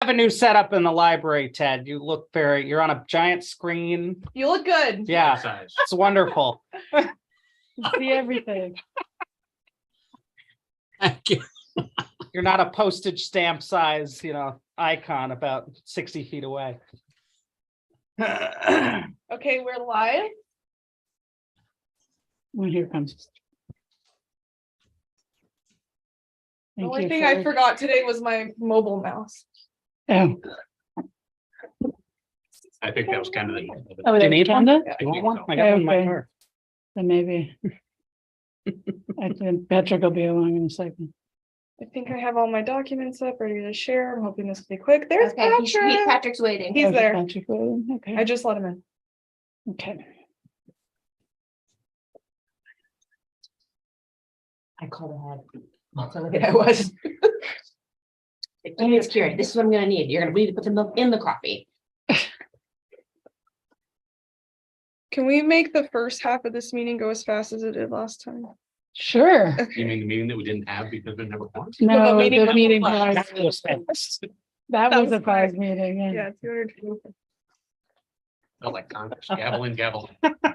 have a new setup in the library, Ted. You're on a giant screen. You look good. Yeah, Size. it's wonderful. See everything. Thank you. You're not a postage stamp size, icon about 60 feet away. Okay, we're live. Well, here comes. The Thank only you thing for- I forgot today was my mobile mouse. Oh, I think that was kind of the. oh, Do you that need one? Kenda? You want one? I got one in my Okay. car. Then maybe. I think Patrick will be along in a second. I think I have all my documents up, ready to share. I'm hoping this will be quick. There's Okay, Patrick. Patrick's waiting. He's Okay, there. Patrick, waiting. I Okay, just let him in. okay. I called ahead. That's how good I was. It's curious. This is what I'm gonna need. You're gonna need to put the milk in the coffee. Can we make the first half of this meeting go as fast as it did last time? Sure. You mean the meeting that we didn't have because we never won? No, meeting the was meeting. fun. prior- That was fast. That That was was a five meeting. Yeah. Yeah, 200. Felt like Congress, gavel in, gavel,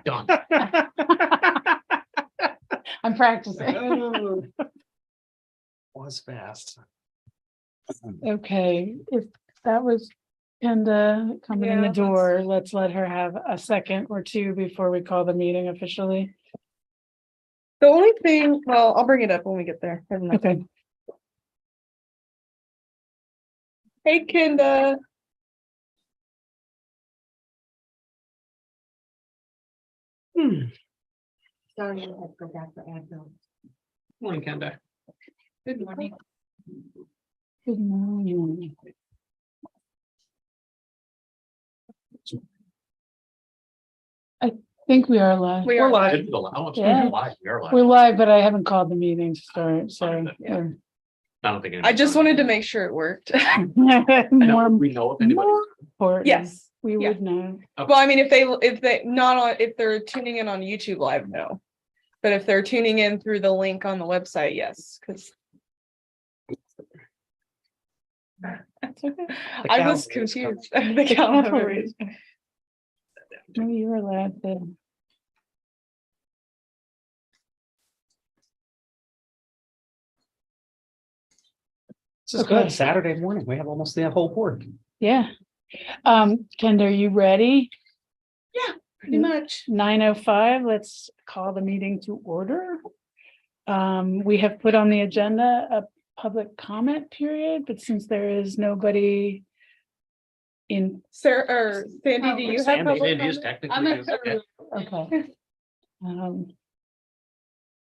done. I'm practicing. Was fast. Okay, if that was Kenda coming in the Yeah, door, let's let her have a second or two before we call the meeting officially. The only thing, well, I'll bring it up when we get there. Never mind. Okay. Hey, Kinda. Sorry, I had to go back for Advil. Morning, Kenda. Good morning. Good morning. I think we are live. We are live. Didn't go out. Yeah. Live, we are live. We're live, but I haven't called the meeting to start, so. Yeah. I don't think. I just wanted to make sure it worked. I know, More we know if anybody. more important. Yes. We Yeah. would know. Well, I mean, if they're tuning in on YouTube Live, no. But if they're tuning in through the link on the website, yes, because. I was confused. The cavalry. No, you're allowed to. This is Okay. good. Saturday morning. We have almost the whole board. Yeah. Kenda, are you ready? Pretty much. 9:05, let's call the meeting to order. We have put on the agenda a public comment period, but since there is nobody in, Sarah or Sandy, do you have Sandy, public Sandy is comment? technically. okay.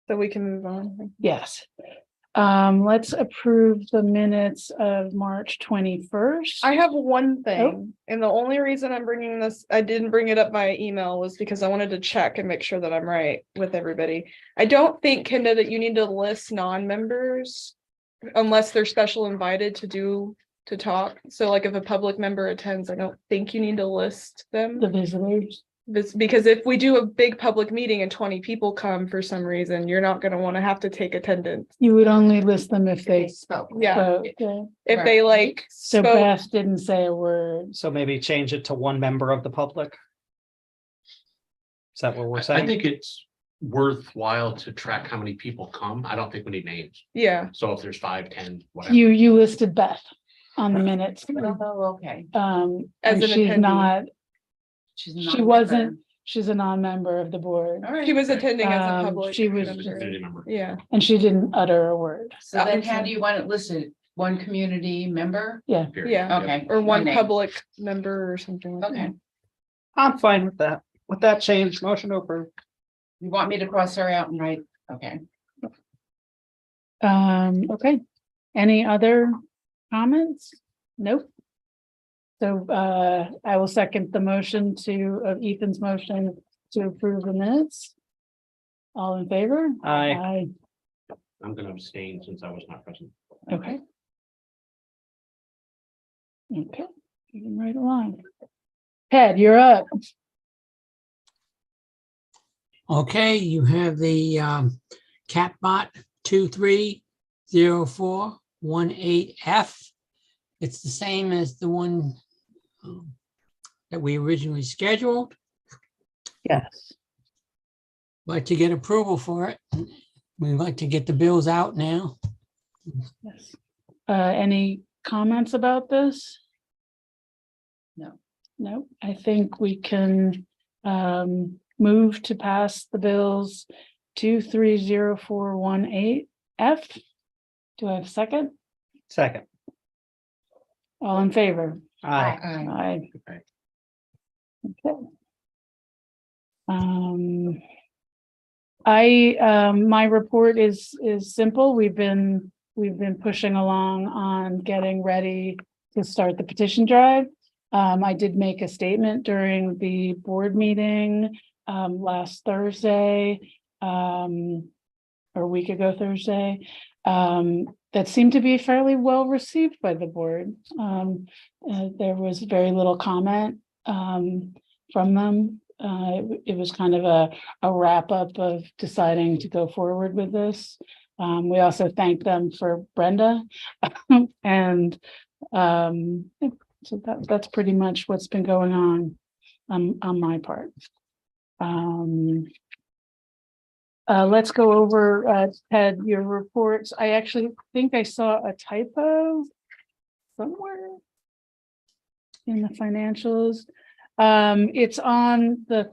So we can move on. Yes. Let's approve the minutes of March 21st. I have one thing, and the only reason I'm bringing this, I didn't bring it up by email, was because I wanted to check and make sure that I'm right with everybody. I don't think, Kenda, that you need to list non-members unless they're special invited to talk. So like if a public member attends, I don't think you need to list them. The visitors. Because if we do a big public meeting and 20 people come for some reason, you're not going to want to have to take attendance. You would only list them if They they spoke. Yeah. spoke. Yeah. If they like So spoke, Beth didn't say a word. So maybe change it to one member of the public. Is that what we're I saying? think it's worthwhile to track how many people come. I don't think we need names. yeah, So if there's 5, 10, whatever. You listed Beth on the minutes. Oh, okay. As And an she's attendee. not, She's she wasn't, she's a non-member of the board. All right. he was attending as a public. she was member. Community member. Yeah, And she didn't utter a word. So then how do you want it listed? One community member? Period. yeah. Okay. Or one name. public member or something like Okay. that. I'm fine with that. With that change, motion to approve. You want me to cross her out and write? Okay. Okay. Any other comments? Nope. So I will second the motion of Ethan's motion to approve the minutes. All in favor? Aye. I'm gonna abstain since I was not present. Okay. Okay, moving right along. Ted, you're up. Okay, you have the CatBot 230418F. it's the same as the one that we originally scheduled. Yes. Like to get approval for it. We'd like to get the bills out now. Yes. Any comments about this? No. No, I think we can move to pass the bills 230418 F. Do I have a second? Second. All in favor? Aye. Aye. Okay. Okay. My report is simple. We've been pushing along on getting ready to start the petition drive. I did make a statement during the board meeting last Thursday, or a week ago Thursday, that seemed to be fairly well received by the board. There was very little comment from them. It was kind of a wrap up of deciding to go forward with this. We also thanked them for Brenda. And so that's pretty much what's been going on my part. Let's go over, Ted, your reports. I actually think I saw a typo somewhere in the financials. It's on the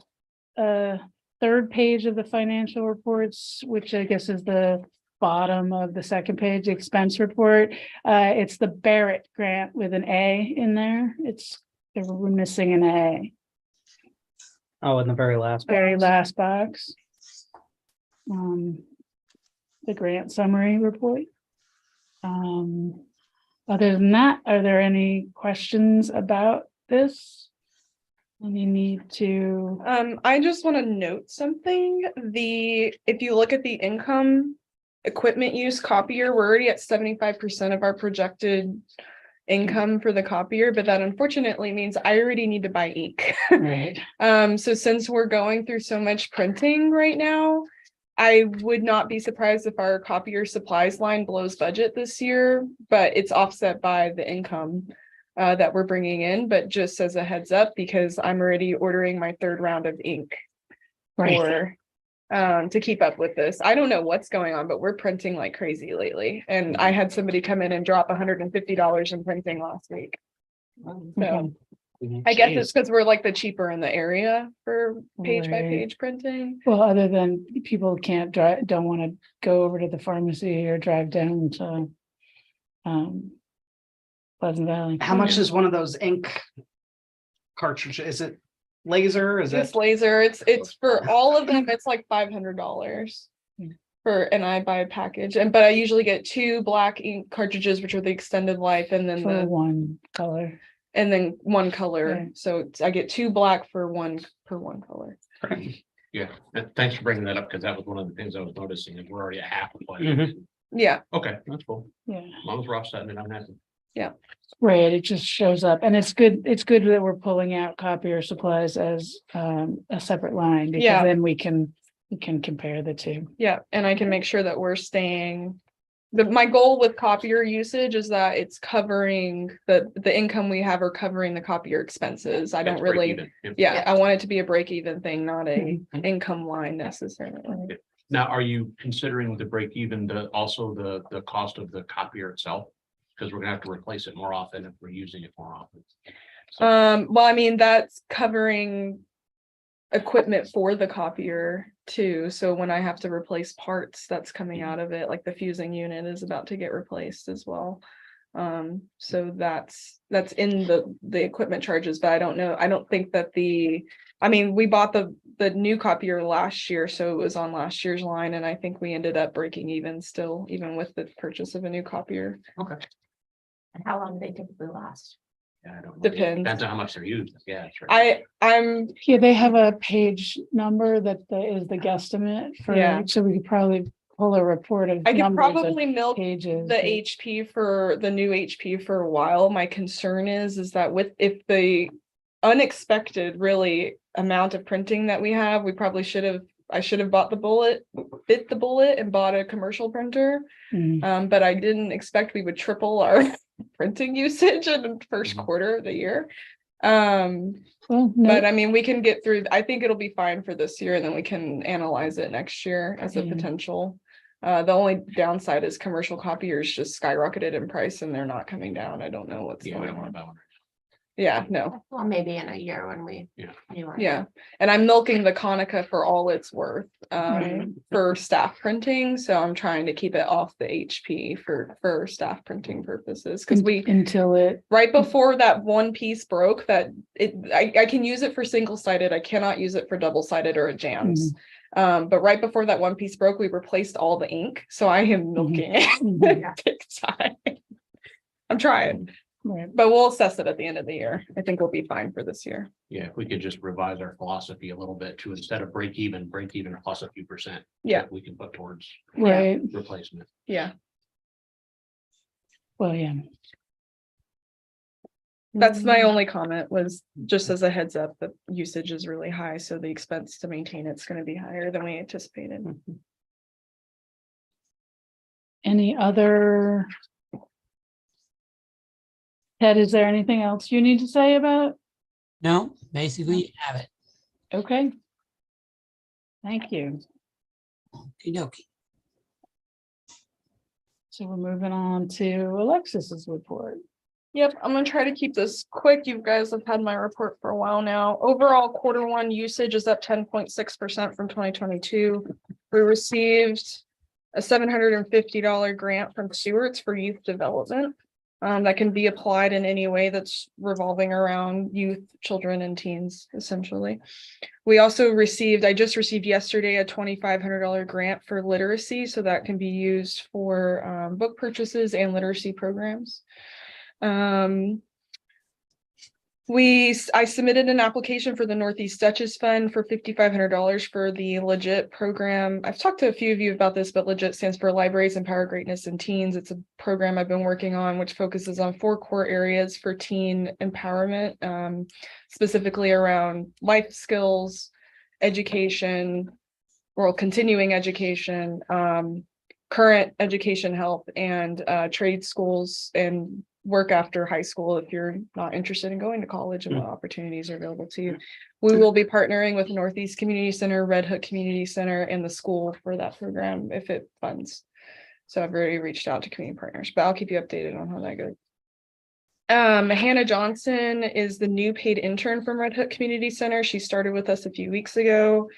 third page of the financial reports, which I guess is the bottom of the second page expense report. It's the Barrett grant with an A in there. We're missing an A. Oh, in the very last. Very last box. The grant summary report. Other than that, are there any questions about this? Any need to? I just want to note something. If you look at the income equipment use copier, we're already at 75% of our projected income for the copier, but that unfortunately means I already need to buy ink. Right. So since we're going through so much printing right now, I would not be surprised if our copier supplies line blows budget this year, but it's offset by the income that we're bringing in. But just as a heads up, because I'm already ordering my third round of ink Right. to keep up with this. I don't know what's going on, but we're printing like crazy lately. And I had somebody come in and drop $150 in printing last week. So I guess it's because we're like the cheaper in the area for page by Right. page printing. Well, other than people don't want to go over to the pharmacy or drive down to Pleasant Valley. How much is one of those ink cartridges? Is it laser? Is It's it? laser. It's for all of them. It's like $500 Hmm. and I buy a package. But I usually get 2 black ink cartridges, which are the extended life, and then For one color. and then one color. Right. So I get 2 black for one color. Yeah, thanks for bringing that up, because that was one of the things I was noticing, and we're already at half the plan. Mhm. Yeah. Okay, that's cool. Yeah. As long as we're offsetting it, I'm happy. Right, it just shows up, and it's good that we're pulling out copier supplies as a separate line, because Yeah. then we can compare the two. Yeah, and I can make sure that we're staying. My goal with copier usage is that it's covering the income we have, or covering the copier expenses. I don't That's break really, even. Yep. yeah, I want it to be a break even thing, not a Mhm. income line necessarily. Now, are you considering the break even, also the cost of the copier itself? Because we're gonna have to replace it more often if we're using it more often. Well, I mean, that's covering equipment for the copier too. So when I have to replace parts, that's coming out of it, like the fusing unit is about to get replaced as well. So that's in the equipment charges, but I don't know. I don't think that we bought the new copier last year, so it was on last year's line, and I think we ended up breaking even still, even with the purchase of a new copier. Okay. And how long do they typically last? Yeah, I don't know. Depends. Depends on how much they're used. Yeah, that's right. I'm Yeah, they have a page number that is the guesstimate for, Yeah. so we could probably pull a report of I could numbers of probably milk pages. the HP for the new HP for a while. My concern is that if the unexpected really amount of printing that we have, we probably should have I should have bit the bullet and bought a commercial printer. Mm, But I didn't expect we would triple our printing usage in the first Mhm. quarter of the year. Well, But no, I mean, we can get through, I think it'll be fine for this year, and then we can analyze it next year as a Yeah. potential. The only downside is commercial copiers just skyrocketed in price and they're not coming down. I don't know what's Yeah, we going don't want on. to buy one. Yeah, no, Well, maybe in a year when we. Yeah. knew our- yeah. And I'm milking the Konica for all it's worth, Right. for staff printing. So I'm trying to keep it off the HP for staff printing purposes. Cause we, until it, right before that one piece broke, that I can use it for single sided. I cannot use it for double sided or a jams. But right before that one piece broke, we replaced all the ink. So I am milking Mhm. it big time. I'm trying, right, but we'll assess it at the end of the year. I think we'll be fine for this year. Yeah, if we could just revise our philosophy a little bit to instead of break even plus a few percent. Yeah. that We can put towards right, replacement. Yeah, well, yeah. that's my only comment, was just as a heads up, the usage is really high. So the expense to maintain it's going to be higher than we anticipated. Any other? Ted, is there anything else you need to say about? No, basically you have it. Okay. Thank you. Okey-dokey. So we're moving on to Alexis's report. Yep, I'm gonna try to keep this quick. You guys have had my report for a while now. Overall, Q1 usage is up 10.6% from 2022. We received a $750 grant from Stewart's for youth development. That can be applied in any way that's revolving around youth, children, and teens, essentially. We also received, I just received yesterday, a $2,500 grant for literacy, so that can be used for book purchases and literacy programs. I submitted an application for the Northeast Dutchess Fund for $5,500 for the Legit program. I've talked to a few of you about this, but Legit stands for Libraries Empower Greatness in Teens. It's a program I've been working on, which focuses on 4 core areas for teen empowerment, specifically around life skills, education, or continuing education, current education help, and trade schools and work after high school if you're not interested in going to college and what opportunities are available to you. We will be partnering with Northeast Community Center, Red Hook Community Center, and the school for that program if it funds. So I've already reached out to community partners, but I'll keep you updated on how that goes. Hannah Johnson is the new paid intern from Red Hook Community Center. She started with us a few weeks ago.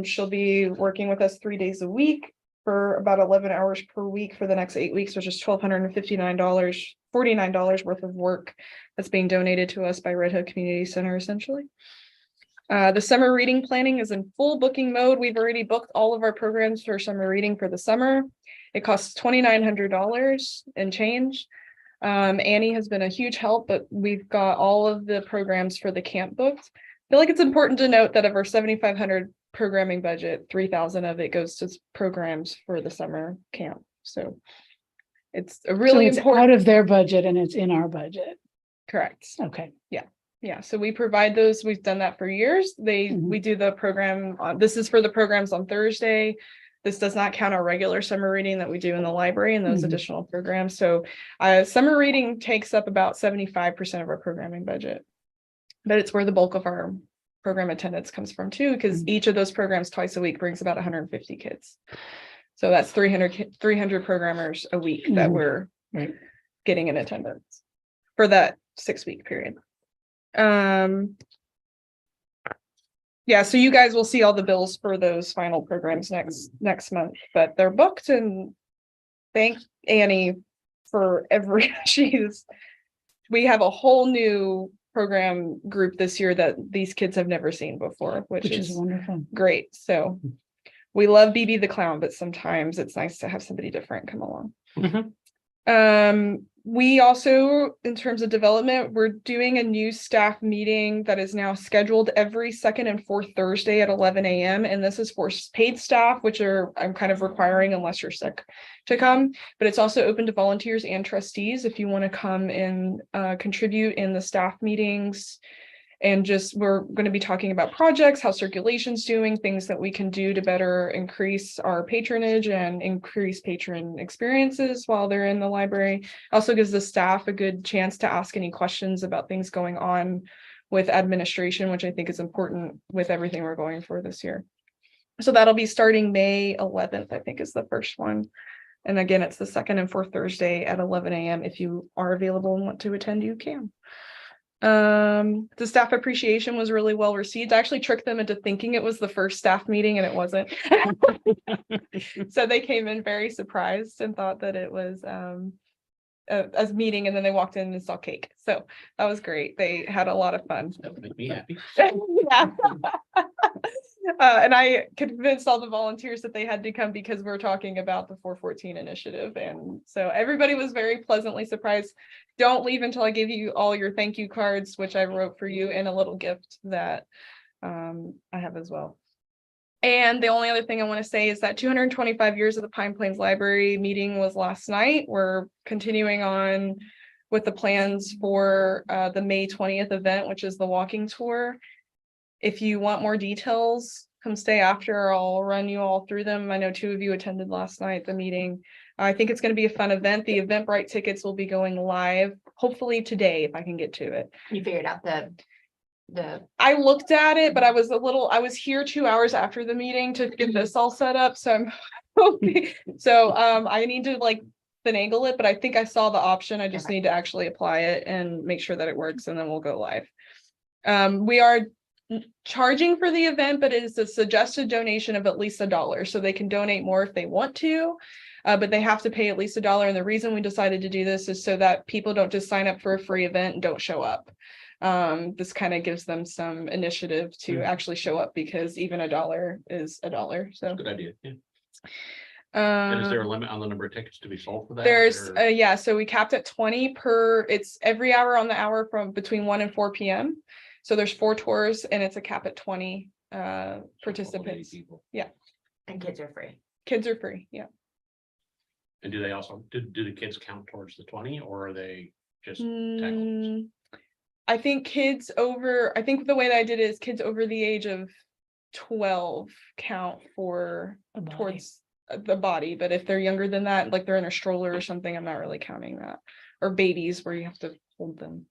She'll be working with us 3 days a week for about 11 hours per week for the next 8 weeks, which is $1,249 worth of work that's being donated to us by Red Hook Community Center, essentially. The summer reading planning is in full booking mode. We've already booked all of our programs for summer reading for the summer. It costs $2,900 and change. Annie has been a huge help, but we've got all of the programs for the camp booked. I feel like it's important to note that of our $7,500 programming budget, $3,000 of it goes to programs for the summer camp. So it's a really So it's important. out of their budget and it's in our budget. Correct. Okay. Yeah, so we provide those. We've done that for years. We do the program on, this is for the programs on Thursday. This does not count our regular summer reading that we do in the library and those Mhm. additional programs. So summer reading takes up about 75% of our programming budget. But it's where the bulk of our program attendance comes from too, because each of those programs twice a week brings about 150 kids. So that's 300 programmers a week that Mhm. we're Right. getting in attendance for that 6-week period. Yeah, so you guys will see all the bills for those final programs next month, but they're booked, and thank Annie for we have a whole new program group this year that these kids have never seen before, which Which is is wonderful. great. So we love BB the Clown, but sometimes it's nice to have somebody different come along. We also, in terms of development, we're doing a new staff meeting that is now scheduled every second and fourth Thursday at 11 a.m. And this is for paid staff, which I'm kind of requiring unless you're sick to come, but it's also open to volunteers and trustees if you want to come and contribute in the staff meetings And just, we're going to be talking about projects, how circulation's doing, things that we can do to better increase our patronage and increase patron experiences while they're in the library. Also gives the staff a good chance to ask any questions about things going on with administration, which I think is important with everything we're going for this year. So that'll be starting May 11th, I think is the first one. And again, it's the second and fourth Thursday at 11 a.m. If you are available and want to attend, you can. The staff appreciation was really well received. I actually tricked them into thinking it was the first staff meeting and it wasn't. So they came in very surprised and thought that it was a meeting, and then they walked in and saw cake. So that was great. They had a lot of fun. That would make me happy. Yeah. And I convinced all the volunteers that they had to come because we're talking about the 414 initiative. And so everybody was very pleasantly surprised. Don't leave until I give you all your thank you cards, which I wrote for you, and a little gift that I have as well. And the only other thing I want to say is that 225 years of the Pine Plains Library meeting was last night. We're continuing on with the plans for the May 20th event, which is the walking tour. If you want more details, come stay after. I'll run you all through them. I know 2 of you attended last night, the meeting. I think it's going to be a fun event. The Eventbrite tickets will be going live, hopefully today, if I can get to it. You figured out the I looked at it, but I was here 2 hours after the meeting to get this all set up. So I'm hoping, I need to like finagle it, but I think I saw the option. I just need to actually apply it and make sure that it works, and then we'll go live. We are charging for the event, but it is a suggested donation of at least $1. So they can donate more if they want to, but they have to pay at least $1. And the reason we decided to do this is so that people don't just sign up for a free event and don't show up. This kind of gives them some initiative to actually show up, because even $1 is $1. So Good idea. Yeah. And is there a limit on the number of tickets to be sold for that? there's or- yeah, so we capped at 20 per, it's every hour on the hour from between 1 and 4 p.m. So there's 4 tours, and it's a cap at 20 participants. People. and kids are free. Kids are free. Yeah. And do they also, do the kids count towards the 20, or are they just tag alongs? Mm, I think I think the way that I did it is kids over the age of 12 count for A body. towards the body, but if they're younger than that, like they're in a stroller or something, I'm not really counting that. Or babies where you have to hold them.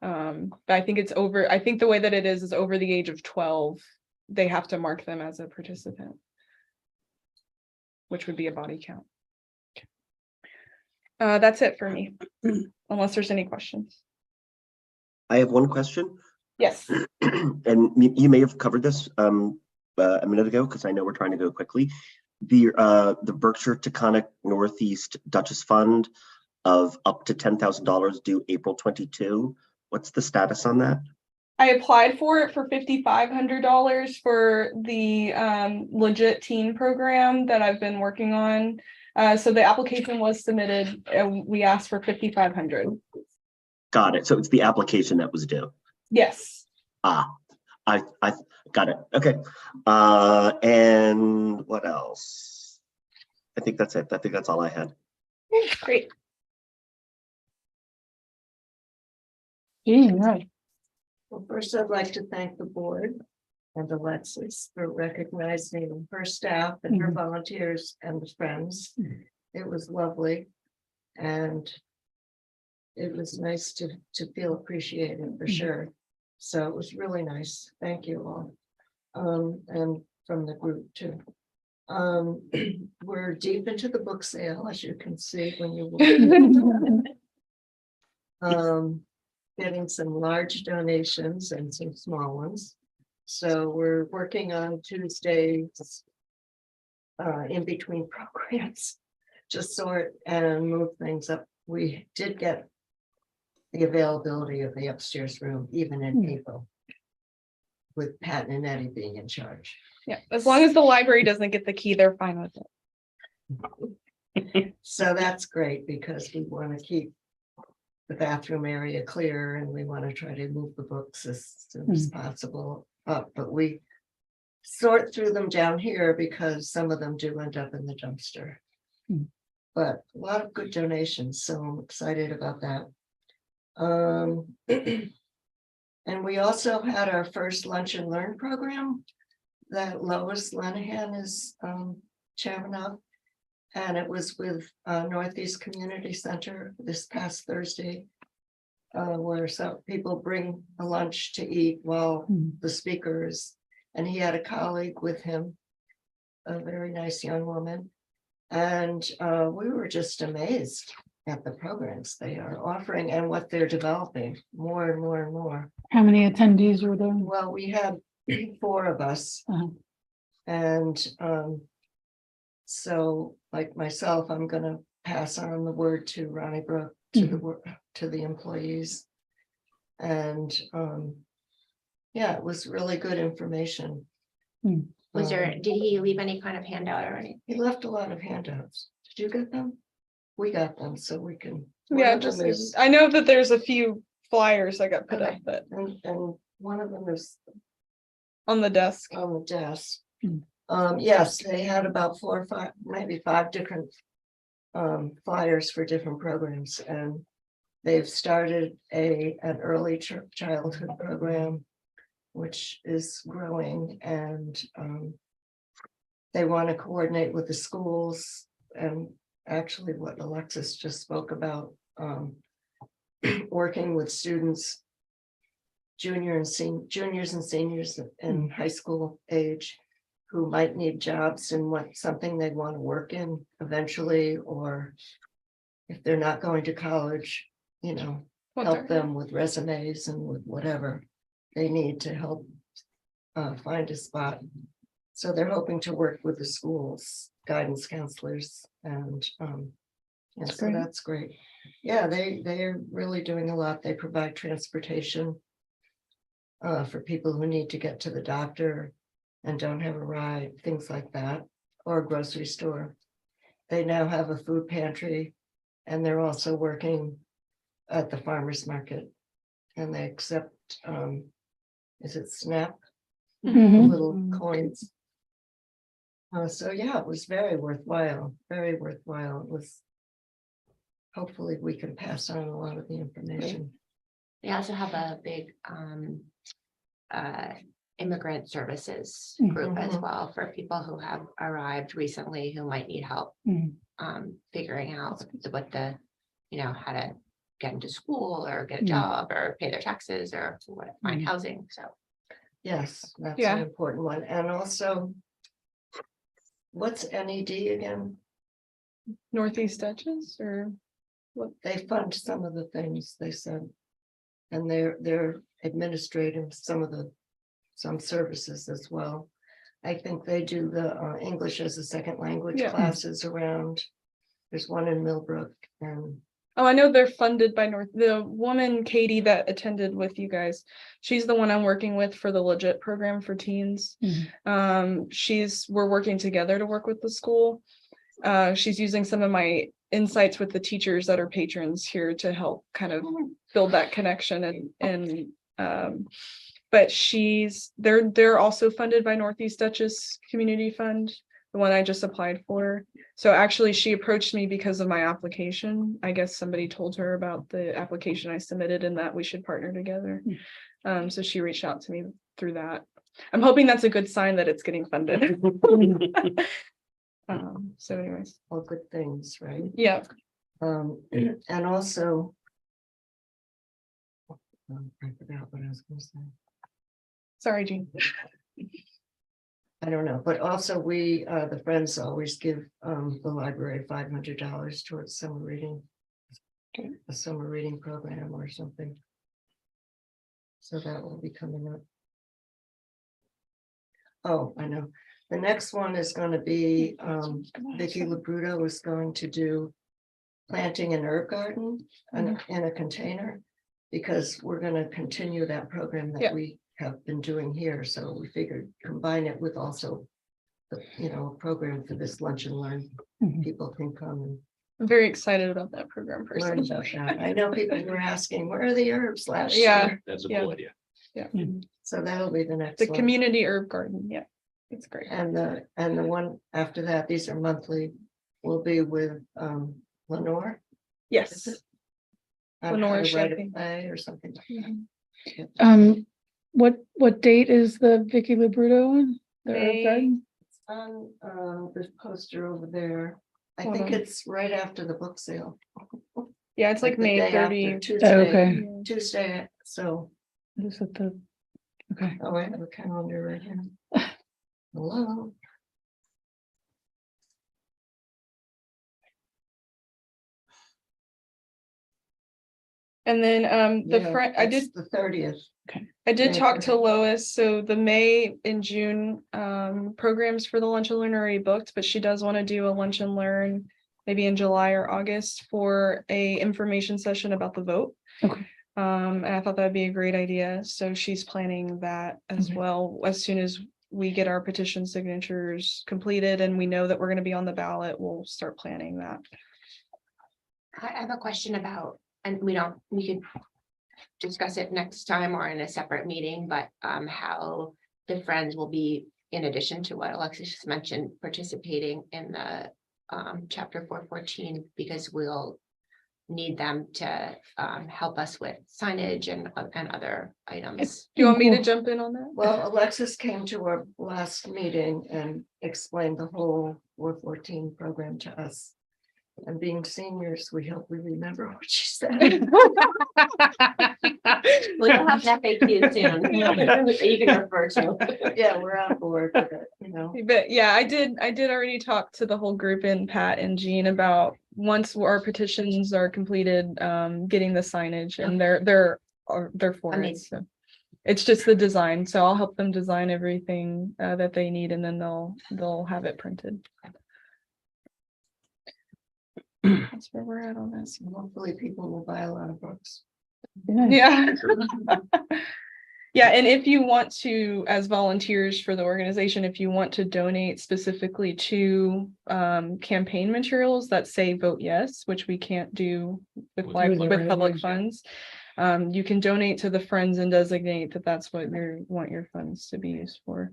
But I think I think the way that it is over the age of 12, they have to mark them as a participant, which would be a body count. That's it for me, unless there's any questions. I have one question, Yes. and you may have covered this a minute ago, because I know we're trying to go quickly. The Berkshire Taconic Northeast Duchess Fund of up to $10,000 due April 22. What's the status on that? I applied for it for $5,500 for the Legit Teen program that I've been working on. So the application was submitted, and we asked for $5,500. Got it. So it's the application that was due. Yes. I got it. Okay. And what else? I think that's it. I think that's all I had. Great. Jean, right. Well, first, I'd like to thank the board and Alexis for recognizing her staff and her volunteers and the friends. It was lovely. And it was nice to feel appreciated for sure. So it was really nice. Thank you all. And from the group too. We're deep into the book sale, as you can see when you getting some large donations and some small ones. So we're working on Tuesdays in between programs to sort and move things up. We did get the availability of the upstairs room even in April, with Pat and Eddie being in charge. Yeah. As long as the library doesn't get the key, they're fine with it. So that's great, because we want to keep the bathroom area clear, and we want to try to move the books as soon as possible up, but we sort through them down here because some of them do end up in the dumpster. But a lot of good donations, so I'm excited about that. And we also had our first Lunch and Learn program that Lois Lenahan is chairman of. And it was with Northeast Community Center this past Thursday. Where some people bring a lunch to eat while the speakers, and he had a colleague with him, a very nice young woman. And we were just amazed at the programs they are offering and what they're developing more and more and more. How many attendees were there? Well, we had 4 of us. Uh-huh. And so like myself, I'm gonna pass on the word to Ronnie Brook, to the employees. And yeah, it was really good information. Was there, did he leave any kind of handout or anything? He left a lot of handouts. Did you get them? We got them, so we can. one Yeah, of them just, is- I know that there's a few flyers that got put up, Okay. but And one of them is on the desk. on the desk. Hmm. Yes, they had about 4 or 5, maybe 5 different flyers for different programs, and they've started an early childhood program, which is growing, and they want to coordinate with the schools, and actually what Alexis just spoke about, working with students, juniors and seniors in high school age, who might need jobs and what something they want to work in eventually, or if they're not going to college, you know, help them with resumes and with whatever they need to help find a spot. So they're hoping to work with the schools, guidance counselors, and That's so great. that's great. Yeah, they are really doing a lot. They provide transportation for people who need to get to the doctor and don't have a ride, things like that, or a grocery store. They now have a food pantry, and they're also working at the farmer's market. And they accept, is it SNAP, Mhm. little coins? So yeah, it was very worthwhile, very worthwhile. It was. Hopefully, we can pass on a lot of the information. They also have a big immigrant services group as Mhm. well for people who have arrived recently who might need help Mhm. figuring out what how to get into school or get a Mhm. job or pay their taxes or what find Mhm. housing. So Yes, that's Yeah. an important one. And also, what's NED again? Northeast Dutchess or They fund some of the things they said. And they're administrating some services as well. I think they do the English as a second language Yeah. classes around. There's one in Millbrook, and oh, I know they're funded by the woman Katie that attended with you guys. She's the one I'm working with for the Legit program for teens. We're working together to work with the school. She's using some of my insights with the teachers that are patrons here to help kind of build that connection but they're also funded by Northeast Dutchess Community Fund, the one I just applied for. So actually she approached me because of my application. I guess somebody told her about the application I submitted and that we should partner together. So she reached out to me through that. I'm hoping that's a good sign that it's getting funded. So anyways, all good things, right? yeah. And also. I forgot what I was gonna say. Sorry, Jean. I don't know, but also we, the Friends always give the library $500 towards summer reading. A summer reading program or something. So that will be coming up. Oh, I know. The next one is going to be Vicky Labruto is going to do planting an herb garden in a container. Because we're going to continue that program that Yeah. we have been doing here, so we figured combine it with also. A program for this lunch and learn, Mhm. people can come I'm very excited about that program and learn personally. about that. I know people were asking, where are the herbs last Yeah. year? That's a Yeah. cool idea. So that'll be the next The one. community herb garden, yeah, it's great. And the one after that, these are monthly, will be with Lenore. Yes. On how Lenore to write a Champagne. play or something like that. Mhm. What date is the Vicky Labruto one? The Herb May- Garden? On, this poster over there, I Hold think on. it's right after the book sale. Yeah, it's like the May day after, 30. Oh, Tuesday, okay. Tuesday, so, Is it the, okay. oh, I have a calendar right here. Hello. And then the Yeah, front, I that's did The 30th. I did May talk to 30th. Lois, so the May and June programs for the lunch and learn are already booked, but she does want to do a lunch and learn maybe in July or August for a information session about the vote. Okay. And I thought that'd be a great idea, so she's planning that as Okay. well, as soon as we get our petition signatures completed and we know that we're gonna be on the ballot, we'll start planning that. I have a question about, and we could discuss it next time or in a separate meeting, but how the Friends will be, in addition to what Alexis just mentioned, participating in the chapter 414, because we'll need them to help us with signage and other items. Do you want me to Cool. jump in on that? Well, Alexis came to our last meeting and explained the whole 414 program to us. And being seniors, we hope we remember what she said. We'll have that FAQ soon. that You can refer to. Yeah, we're on board with it, you know. But yeah, I did already talk to the whole group and Pat and Jean about once our petitions are completed, getting the signage and they're for it. Amazing. So it's just the design. So I'll help them design everything that they need and then they'll have it printed. That's where we're at on this. Hopefully people will buy a lot of books. Yeah. Yeah, and if you want to, as volunteers for the organization, if you want to donate specifically to campaign materials that say vote yes, which we can't do with With with the public regulars, funds. You can donate to the Friends and designate that that's what you want your funds to be used for.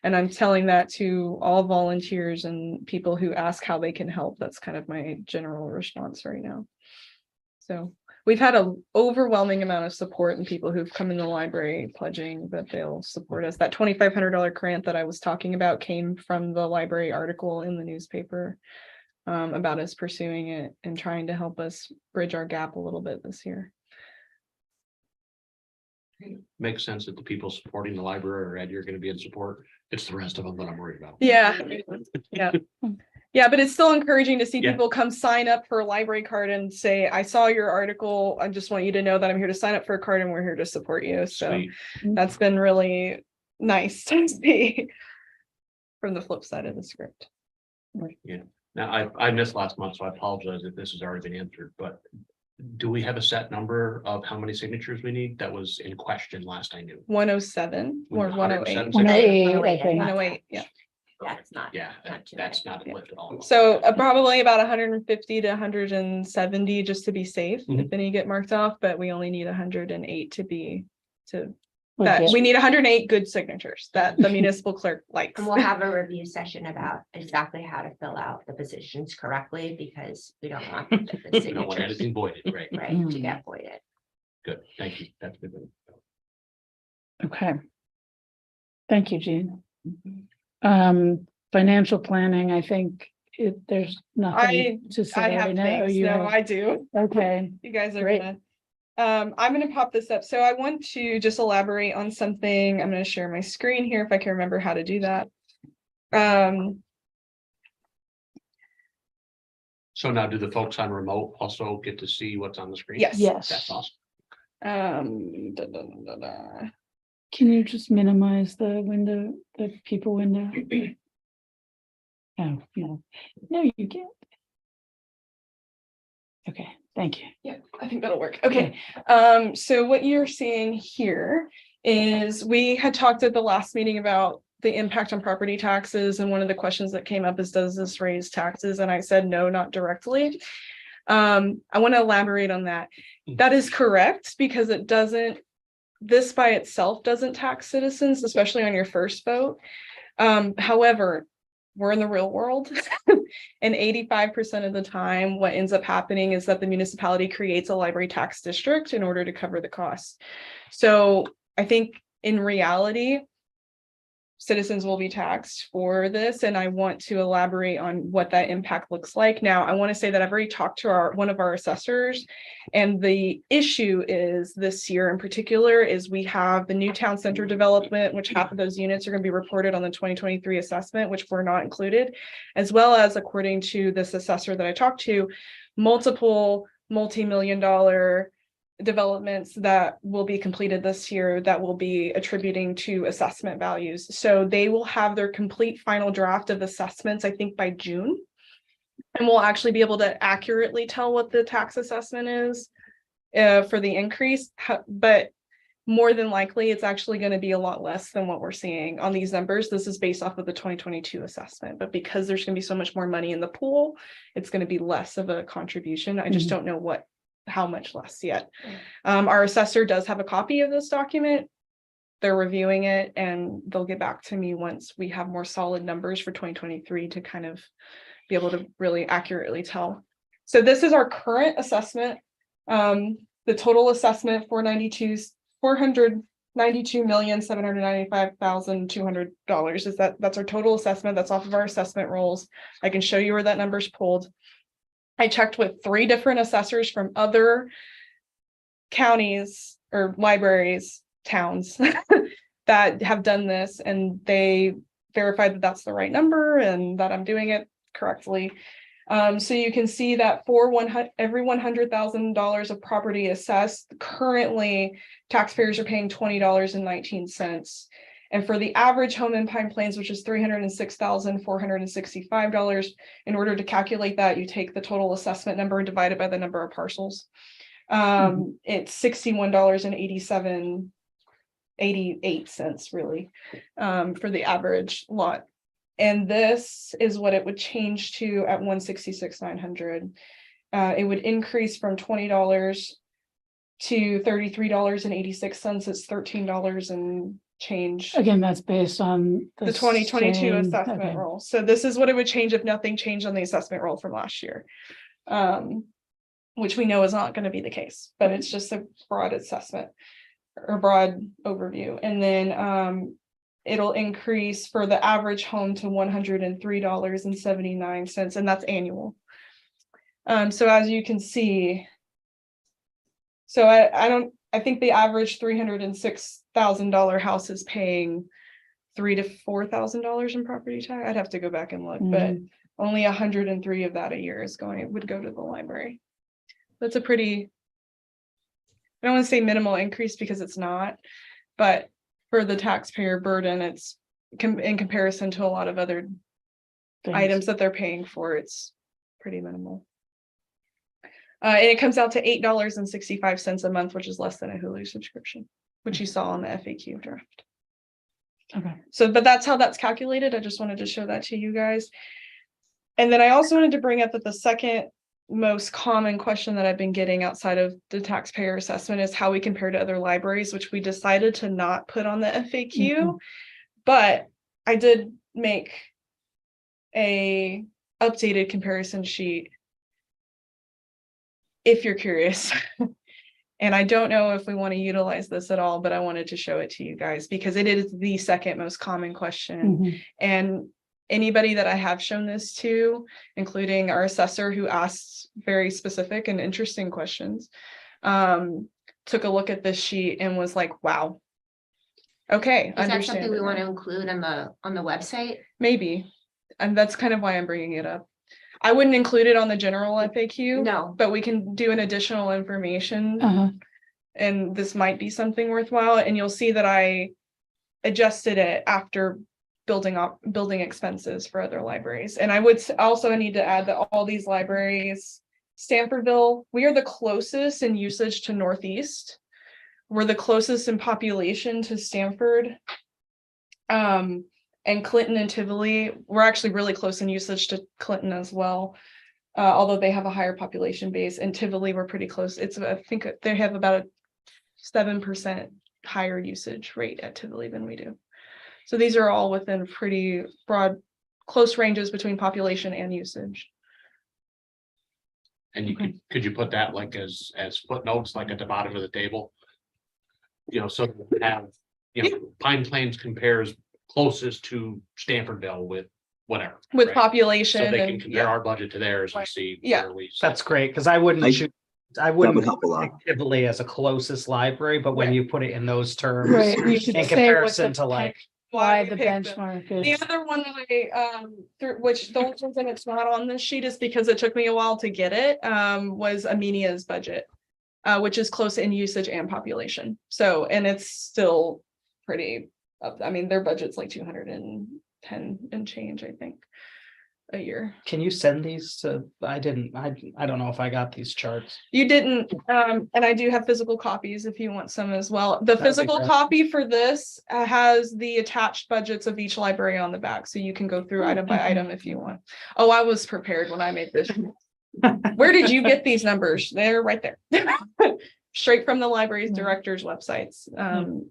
And I'm telling that to all volunteers and people who ask how they can help. That's kind of my general response right now. So we've had an overwhelming amount of support and people who've come in the library pledging that they'll support us. That $2,500 grant that I was talking about came from the library article in the newspaper about us pursuing it and trying to help us bridge our gap a little bit this year. Makes sense that the people supporting the library or Ed, you're gonna be in support. It's the rest of them that I'm worried about. Yeah, yeah. Yeah, but it's still encouraging to see Yeah. people come sign up for a library card and say, I saw your article. I just want you to know that I'm here to sign up for a card and we're here to support you. So Sweet. that's been really nice to see from the flip side of the script. Now, I missed last month, so I apologize if this has already been answered, but do we have a set number of how many signatures we need? That was in question last I knew. 107 or 108. 108, I think. 108, yeah. Yeah, it's not. Yeah, Not too that's many. not a lift at all. So probably about 150 to 170 just to be safe Mhm. if any get marked off, but we only need 108 to be that Okay. we need 108 good signatures that the municipal clerk likes. And we'll have a review session about exactly how to fill out the positions correctly, because we don't want the You don't want signatures, anything voided, right? right, to get voided. Good, thank you. That's good. Okay. Thank you, Jean. Financial planning, I think there's nothing to say. I have right now. things. You No, have- I do. Okay, You guys are Great. gonna. I'm gonna pop this up. So I want to just elaborate on something. I'm gonna share my screen here if I can remember how to do that. So now do the folks on remote also get to see what's on the screen? Yes. yes. That's awesome. Can you just minimize the window, the people window? Oh, no, no, you can't. Okay, thank you. Yeah, I think that'll work. Okay, so what you're seeing here is we had talked at the last meeting about the impact on property taxes, and one of the questions that came up is, does this raise taxes? And I said, no, not directly. I want to elaborate on that. That is correct, because it doesn't, this by itself doesn't tax citizens, especially on your first vote. However, we're in the real world. And 85% of the time, what ends up happening is that the municipality creates a library tax district in order to cover the costs. So I think in reality, citizens will be taxed for this, and I want to elaborate on what that impact looks like. Now, I want to say that I've already talked to one of our assessors, and the issue is this year in particular is we have the new town center development, which half of those units are going to be reported on the 2023 assessment, which were not included, as well as, according to this assessor that I talked to, multiple multi-million-dollar developments that will be completed this year that will be attributing to assessment values. So they will have their complete final draft of assessments, I think, by June. And we'll actually be able to accurately tell what the tax assessment is for the increase. But more than likely, it's actually going to be a lot less than what we're seeing on these numbers. This is based off of the 2022 assessment. But because there's going to be so much more money in the pool, it's going to be less of a contribution. I just don't know how much less yet. Our assessor does have a copy of this document. They're reviewing it and they'll get back to me once we have more solid numbers for 2023 to kind of be able to really accurately tell. So this is our current assessment. The total assessment $492,795,200 is that's our total assessment. That's off of our assessment rolls. I can show you where that number's pulled. I checked with 3 different assessors from other counties or libraries, towns that have done this, and they verified that that's the right number and that I'm doing it correctly. So you can see that for every $100,000 of property assessed, currently taxpayers are paying $20.19. And for the average home in Pine Plains, which is $306,465, in order to calculate that, you take the total assessment number and divide it by the number of parcels. It's $61.88 really, for the average lot. And this is what it would change to at $166,900. It would increase from $20 to $33.86. It's $13 and change. Again, that's based on The 2022 same- assessment okay. roll. So this is what it would change if nothing changed on the assessment roll from last year. Which we know is not going to be the case, but it's just a broad assessment or broad overview. And then it'll increase for the average home to $103.79, and that's annual. So as you can see, so I think the average $306,000 house is paying $3,000 to $4,000 in property tax. I'd have to go back and look, but only 103 of that a year would go to the library. That's a pretty, I don't want to say minimal increase because it's not, but for the taxpayer burden, it's in comparison to a lot of other items that they're paying for, it's pretty minimal. And it comes out to $8.65 a month, which is less than a Hulu subscription, which you saw on the FAQ draft. Okay. So, but that's how that's calculated. I just wanted to show that to you guys. And then I also wanted to bring up that the second most common question that I've been getting outside of the taxpayer assessment is how we compare to other libraries, which we decided to not put on the FAQ, but I did make a updated comparison sheet if you're curious. And I don't know if we want to utilize this at all, but I wanted to show it to you guys because it is the second most common question. And anybody that I have shown this to, including our assessor who asks very specific and interesting questions, took a look at this sheet and was like, wow. Okay. Is that something we understand it want to now. include on the website? Maybe. And that's kind of why I'm bringing it up. I wouldn't include it on the general FAQ. No. But we can do an additional information. Uh-huh. And this might be something worthwhile. And you'll see that I adjusted it after building expenses for other libraries. And I would also need to add that all these libraries, Stanfordville, we are the closest in usage to Northeast. We're the closest in population to Stanford. And Clinton and Tivoli, we're actually really close in usage to Clinton as well. Although they have a higher population base, and Tivoli, we're pretty close. I think they have about a 7% higher usage rate at Tivoli than we do. So these are all within pretty broad close ranges between population and usage. And you could you put that like as footnotes, like at the bottom of the table? You know, so we have, you know, Pine Plains compares closest to Stanfordville with whatever. With right? population So they can and, compare yeah, our budget to theirs and Right. see Yeah. where we. That's great, because I wouldn't choose, I That would wouldn't help a lot. actively as a closest library, but when Right. you put it in those terms. Right, you should In say what comparison the to like, why we the picked them. benchmark The is. other one that I, through, which the only reason it's not on this sheet is because it took me a while to get it, was Amenia's budget. Which is close in usage and population. So, and it's still pretty up. I mean, their budget's like 210 and change, I think, a year. can you send these to, I don't know if I got these charts. You didn't, and I do have physical copies if you want some as well. The be physical great. copy for this has the attached budgets of each library on the back, so you can go through item by item if you want. Oh, I was prepared when I made this. Where did you get these numbers? They're right there. Straight from the library's Yeah. directors' websites,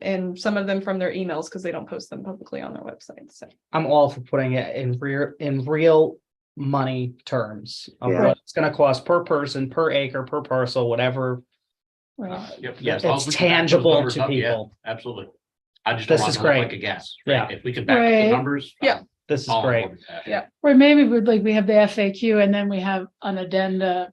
and some of them from their emails because they don't post them publicly on their websites. So I'm all for putting it in real money terms of Yeah. what it's gonna cost per person, per acre, per parcel, whatever. Right. Yep, Yeah, as long it's as we can back those tangible numbers to up, yeah, people. Absolutely. I just This don't is want to look great. like a guess. Yeah. Right? If we can back up Right. the numbers. Yeah. This is all on great. board with that. Yeah. Or maybe with like, we have the FAQ and then we have an addenda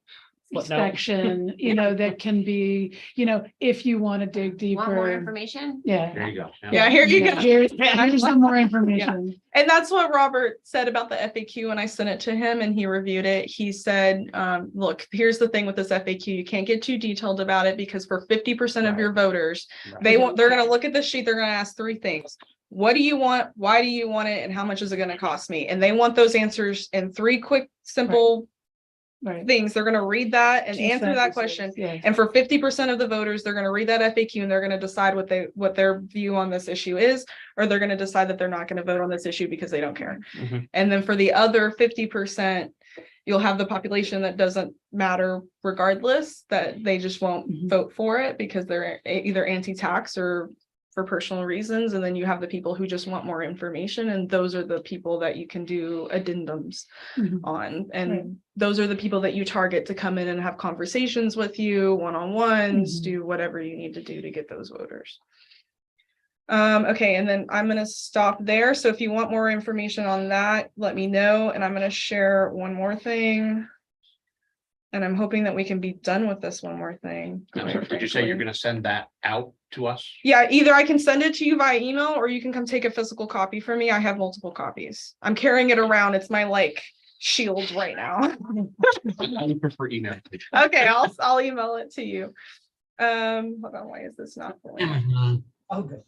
Footnote. section, you know, that can be, you know, if you want to dig Want more deeper. information? Yeah. There you go. yeah, here you Yeah, go. here's some more information. And that's what Robert said about the FAQ when I sent it to him and he reviewed it. He said, look, here's the thing with this FAQ. You can't get too detailed about it because for 50% of your voters, they're gonna look at the sheet, they're gonna ask three things. What do you want? Why do you want it? And how much is it gonna cost me? And they want those answers in three quick, simple Right. things. They're gonna read that and Two answer that sentences, question. Yeah. And for 50% of the voters, they're gonna read that FAQ and they're gonna decide what their view on this issue is, or they're gonna decide that they're not gonna vote on this issue because they don't care. Mhm. And then for the other 50%, you'll have the population that doesn't matter regardless, that they just won't Mhm. vote for it because they're either anti-tax or for personal reasons. And then you have the people who just want more information, and those are the people that you can do addendums Mhm. on. And Right. those are the people that you target to come in and have conversations with you, one-on-ones, Mhm. do whatever you need to do to get those voters. Okay, and then I'm gonna stop there. So if you want more information on that, let me know, and I'm gonna share one more thing. And I'm hoping that we can be done with this one more thing. I'm sorry, did you say you're frankly. gonna send that out to us? Yeah, either I can send it to you via email or you can come take a physical copy from me. I have multiple copies. I'm carrying it around. It's my like shield right now. I prefer email. Okay, I'll email it to you. Hold on, why is this not pulling? Amazon. Oh, good.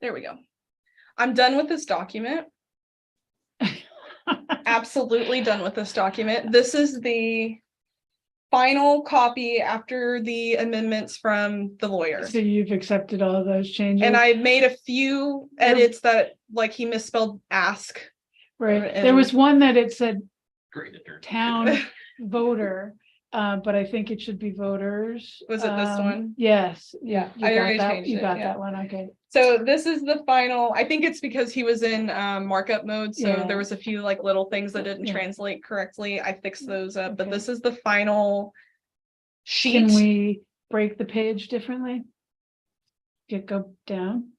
There we go. I'm done with this document. Absolutely done with this document. This is the final copy after the amendments from the lawyer. So you've accepted all of those changes. And I made a few edits that, like, he misspelled ask. Right, there was one that it said Great attorney. town voter, but I think it should be voters. Was it this one? Yes, Yeah, you I got already that, changed you it, got yeah. that one, okay. So this is the final, I think it's because he was in markup mode, so Yeah. there was a few like little things that didn't Yeah. translate correctly. I fixed those up, but Okay. this is the final Can sheet. we break the page differently? Go down,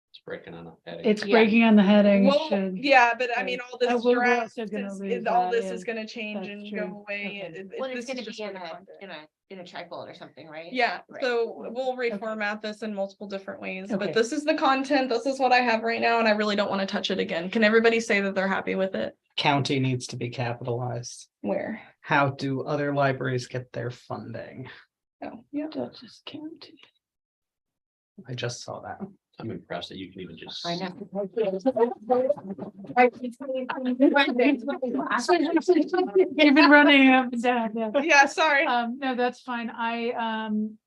It's breaking on a headache. it's Yeah. breaking on the heading, it Well, should. yeah, but I mean, all this we're draft also gonna is, leave all that, this yeah. is gonna change That's and true. go away. Okay. Well, it's This is gonna just be for in the a, content. in a trifold or something, right? Yeah, Right. so we'll reformat this in multiple different ways, Okay. but this is the content, this is what I have right now, and I really don't want to touch it again. Can everybody say that they're happy with it? County needs to be capitalized. Where? How do other libraries get their funding? Oh, yeah. Dutchess County. I just saw that. I'm impressed that you can even just. I know. You've been running up and down, yeah. Yeah, sorry. No, that's fine.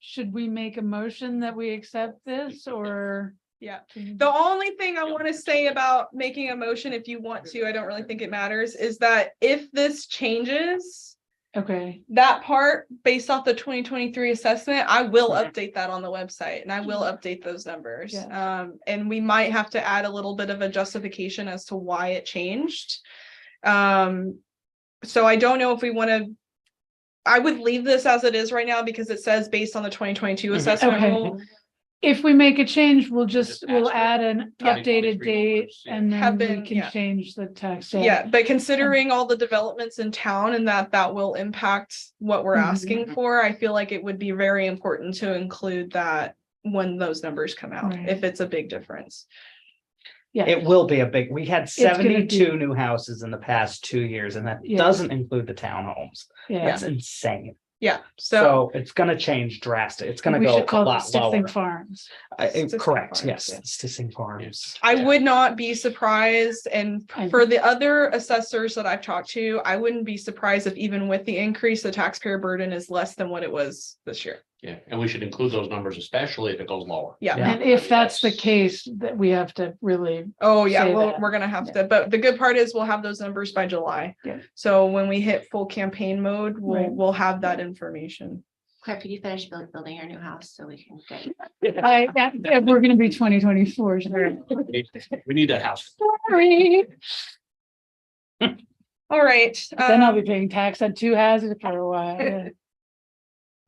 Should we make a motion that we accept this or? Yeah. can- The only thing I want to say about making a motion, if you want to, I don't really think it matters, is that if this changes Okay, That part, based off the 2023 assessment, I will update that on the website and I will update those numbers. Yeah. And we might have to add a little bit of a justification as to why it changed. So I don't know if we want to. I would leave this as it is right now because it says based on the 2022 assessment. Okay. rule. if we make a change, we'll Just we'll ask for add an 2023 updated date numbers, yeah. and Have then we been- can yeah. change the tax. Yeah, but considering all the developments in town and that will impact what we're Mhm. asking for, I feel like it would be very important to include that when those numbers come out, Right. if it's a big difference. Yeah, It will be a big, we had gonna be- 72 new houses in the past 2 years, and that Yeah. doesn't include the townhomes. yeah. That's insane. Yeah, so So it's gonna change drastic. It's gonna We go should a call it lot Stissing lower. Farms. Stissing Correct, Farms, yes, yeah. Stissing Farms. I would not be surprised, and I- for the other assessors that I've talked to, I wouldn't be surprised if even with the increase, the taxpayer burden is less than what it was this year. Yeah, and we should include those numbers, especially if it goes lower. Yeah. Yeah. And if that's the case, that we have to really, Oh, yeah, Say well, that. we're gonna have to, but the good part is we'll have those numbers by July. Yeah. So when we hit full campaign mode, Right. we'll have that information. Claire, could you finish building your new house so we can get? if we're gonna be 2024, sure. We need that house. Sorry. All right. Then I'll be paying tax on two houses for a while. yeah.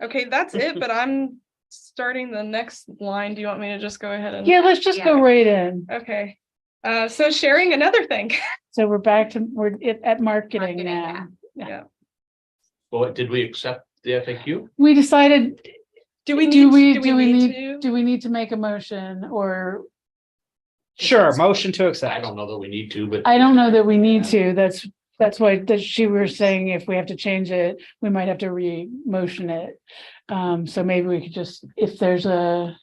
Okay, that's it, but I'm starting the next line. Do you want me to just go ahead and? Yeah, let's just go Yeah. right in. Okay, so sharing another thing. So we're back to, at marketing Marketing, now. Well, did we accept the FAQ? We decided, Do we do need, we need need, to? do we need to make a motion or? Sure, motion to I accept. don't know that we need to, but. I don't know that we need to, that's why that she was saying if we have to change it, we might have to re-motion it. So maybe we could just, if there's a,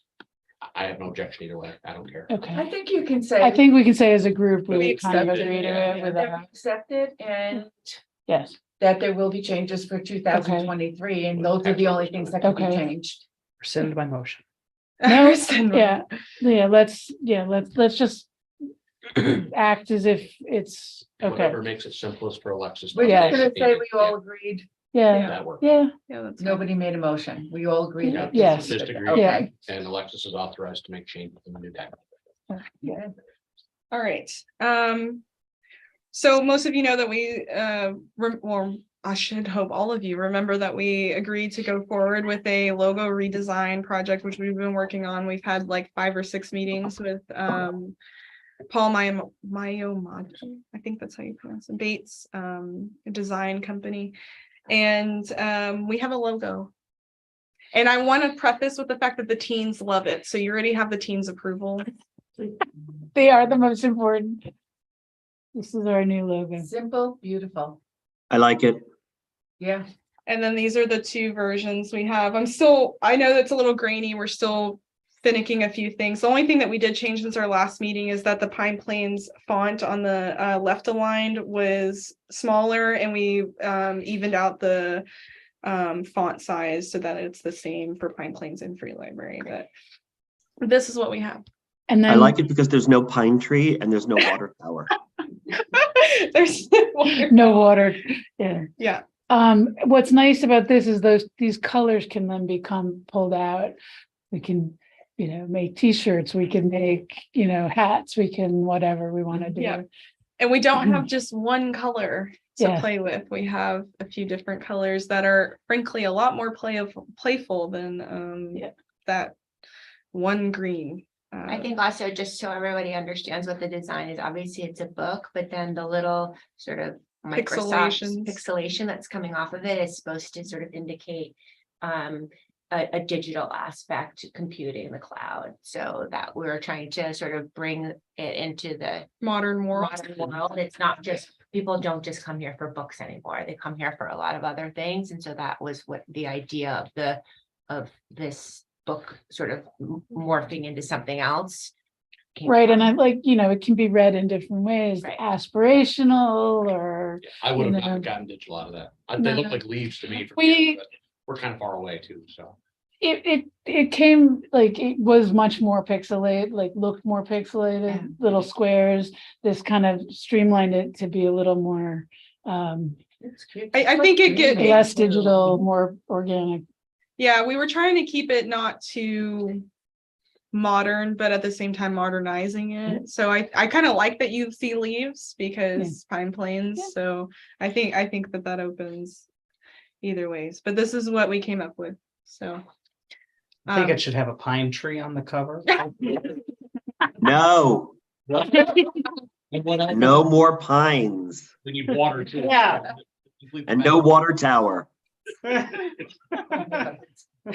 I have no objection either way. I don't care. I okay. think you can say. I think we can say as a group, we We kind of accept it, agree to yeah. it with That that, we accept it and yes, that there will be changes for 2023, and those are the only things that can be Okay. changed. Rescind my motion. No, Send yeah, let's just act as if it's, okay, Whatever makes it simplest for Alexis. We're Yeah. just gonna say we all agreed, yeah, That works. yeah, Yeah, that's fine. nobody made a motion, we all agreed. Yeah, that Yes. this Just was- agree. yeah. Okay. And Alexis is authorized to make changes in the new tax. Yeah. All right, so most of you know that we, or I should hope all of you remember that we agreed to go forward with a logo redesign project, which we've been working on. We've had like 5 or 6 meetings with, Paul Mayomaki, I think that's how you pronounce it, Bates, a design company. And, we have a logo. And I want to preface with the fact that the teens love it. So you already have the teens' approval. they are the most important. This is our new logo. Simple, beautiful, I like it. yeah. And then these are the 2 versions we have. I know that's a little grainy. We're still finicking a few things. The only thing that we did change since our last meeting is that the Pine Plains font on the left aligned was smaller, and we evened out the font size so that it's the same for Pine Plains and Free Library. But this is what we have. And I then, like it because there's no pine tree and there's no water tower. There's no water, yeah. Yeah. What's nice about this is these colors can then become pulled out. We can, make t-shirts, we can make, hats, we can, whatever we want to do. Yeah. And we don't have just one color to Yeah. play with. We have a few different colors that are frankly a lot more playful than Yeah. that one green. I think also just so everybody understands what the design is, obviously it's a book, but then the little sort of Microsoft Pixelations. pixelation that's coming off of it is supposed to sort of indicate a digital aspect to computing the cloud. So that we're trying to sort of bring it into the modern world. modern world. It's not just, people don't just come here for books anymore. They come here for a lot of other things. And so that was what the idea of this book sort of morphing into something else. came Right, and from. I like, it can be read in different ways, Right. aspirational or, I would You have know. not gotten digital out of that. They look No. like leaves to me. from We- here, but We're kind of far away too, so. it came, like, it was much more pixelated, like looked more pixelated, Yeah. little squares. This kind of streamlined it to be a little more, It's cute. I think it get- less digital, more organic. Yeah, we were trying to keep it not too modern, but at the same time modernizing it. So I kind of like that you see leaves because Pine Plains. Yeah. So I think that opens either ways, but this is what we came up with. So I think um, it should have a pine tree on the cover. No, And when I- no more pines We need water too. Yeah. and no water tower.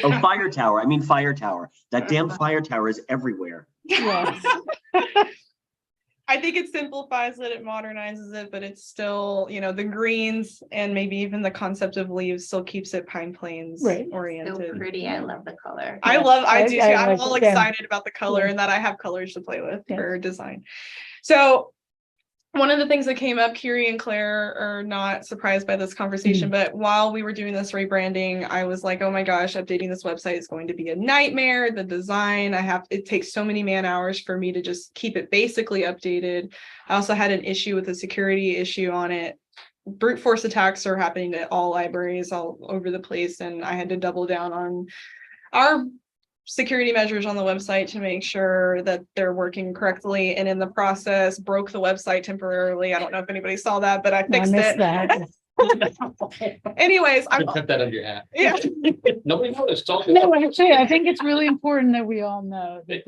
Oh, fire tower. I mean, fire tower. That damn fire tower is everywhere. Yes. I think it simplifies it, it modernizes it, but it's still, you know, the greens and maybe even the concept of leaves still keeps it Pine Plains Right. So oriented. pretty. I love the color. I do too. I'm like all it, yeah. excited about the color Yeah. and that I have colors to play with Yeah. for design. So one of the things that came up, Kiri and Claire are not surprised by this conversation, but while we were doing this rebranding, I was like, oh my gosh, updating this website is going to be a nightmare. The design, it takes so many man hours for me to just keep it basically updated. I also had an issue with a security issue on it. Brute force attacks are happening at all libraries all over the place, and I had to double down on our security measures on the website to make sure that they're working correctly, and in the process broke the website temporarily. I don't know if anybody saw that, but I I fixed missed it. that. Anyways, I'm Put that under your hat. yeah. Nobody noticed. It's all good. No, actually, I think it's really important that we all know that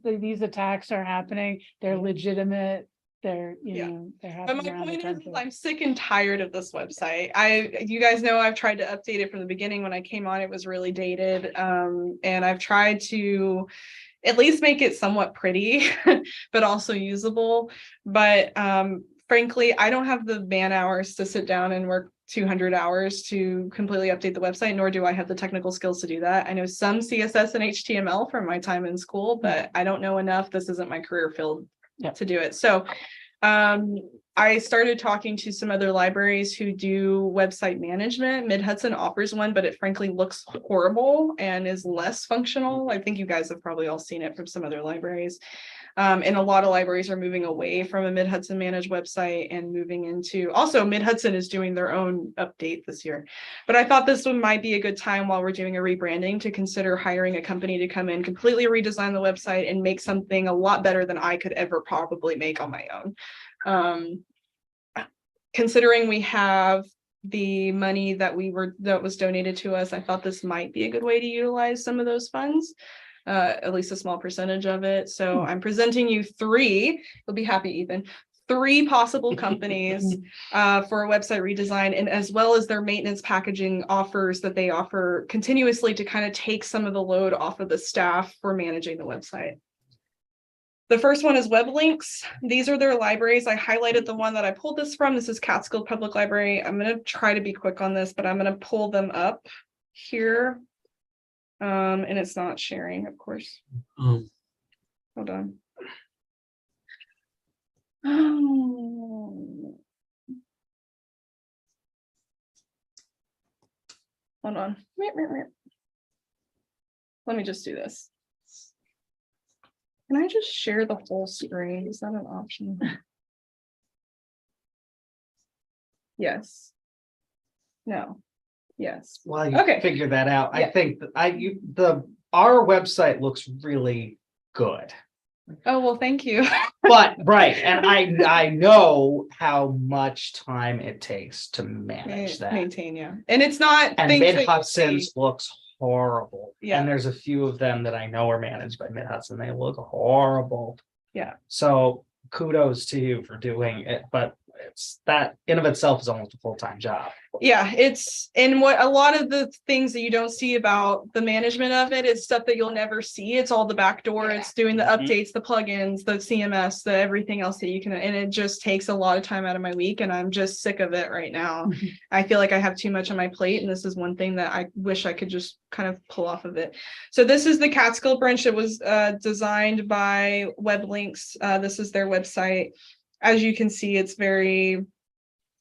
these attacks are happening. They're legitimate. They're, Yeah. they're But happening my around the point is, country. I'm sick and tired of this website. You guys know I've tried to update it from the beginning. When I came on, it was really dated. And I've tried to at least make it somewhat pretty, but also usable. But frankly, I don't have the man hours to sit down and work 200 hours to completely update the website, nor do I have the technical skills to do that. I know some CSS and HTML from my time in school, but I don't know enough. This isn't my career field to do it. So I started talking to some other libraries who do website management. Mid-Hudson offers one, but it frankly looks horrible and is less functional. I think you guys have probably all seen it from some other libraries. And a lot of libraries are moving away from a Mid-Hudson managed website and moving into, also Mid-Hudson is doing their own update this year. But I thought this one might be a good time while we're doing a rebranding to consider hiring a company to come in, completely redesign the website and make something a lot better than I could ever probably make on my own. Considering we have the money that was donated to us, I thought this might be a good way to utilize some of those funds. At least a small percentage of it. So I'm presenting you three, you'll be happy, Ethan, three possible companies for a website redesign, and as well as their maintenance packaging offers that they offer continuously to kind of take some of the load off of the staff for managing the website. The first one is WebLinks. These are their libraries. I highlighted the one that I pulled this from. This is Catskill Public Library. I'm going to try to be quick on this, but I'm going to pull them up here. And it's not sharing, of course. Hold on. Hold on. Let me just do this. Can I just share the whole screen? Is that an option? Yes. No. Yes. Well, you Okay. figure that out. Yeah. I think that our website looks really good. Oh, well, thank you. But right, and I know how much time it takes to manage that. Maintain, yeah. And it's not. And things that you Mid-Hudson's see. looks horrible. Yeah. And there's a few of them that I know are managed by Mid-Hudson. They look horrible. Yeah. So kudos to you for doing it, but it's that in of itself is almost a full-time job. Yeah, it's and what a lot of the things that you don't see about the management of it is stuff that you'll never see. It's all the back door. It's doing the updates, the plugins, the CMS, the everything else that you can, and it just takes a lot of time out of my week, and I'm just sick of it right now. I feel like I have too much on my plate, and this is one thing that I wish I could just kind of pull off of it. So this is the Catskill branch. It was designed by WebLinks. This is their website. As you can see, it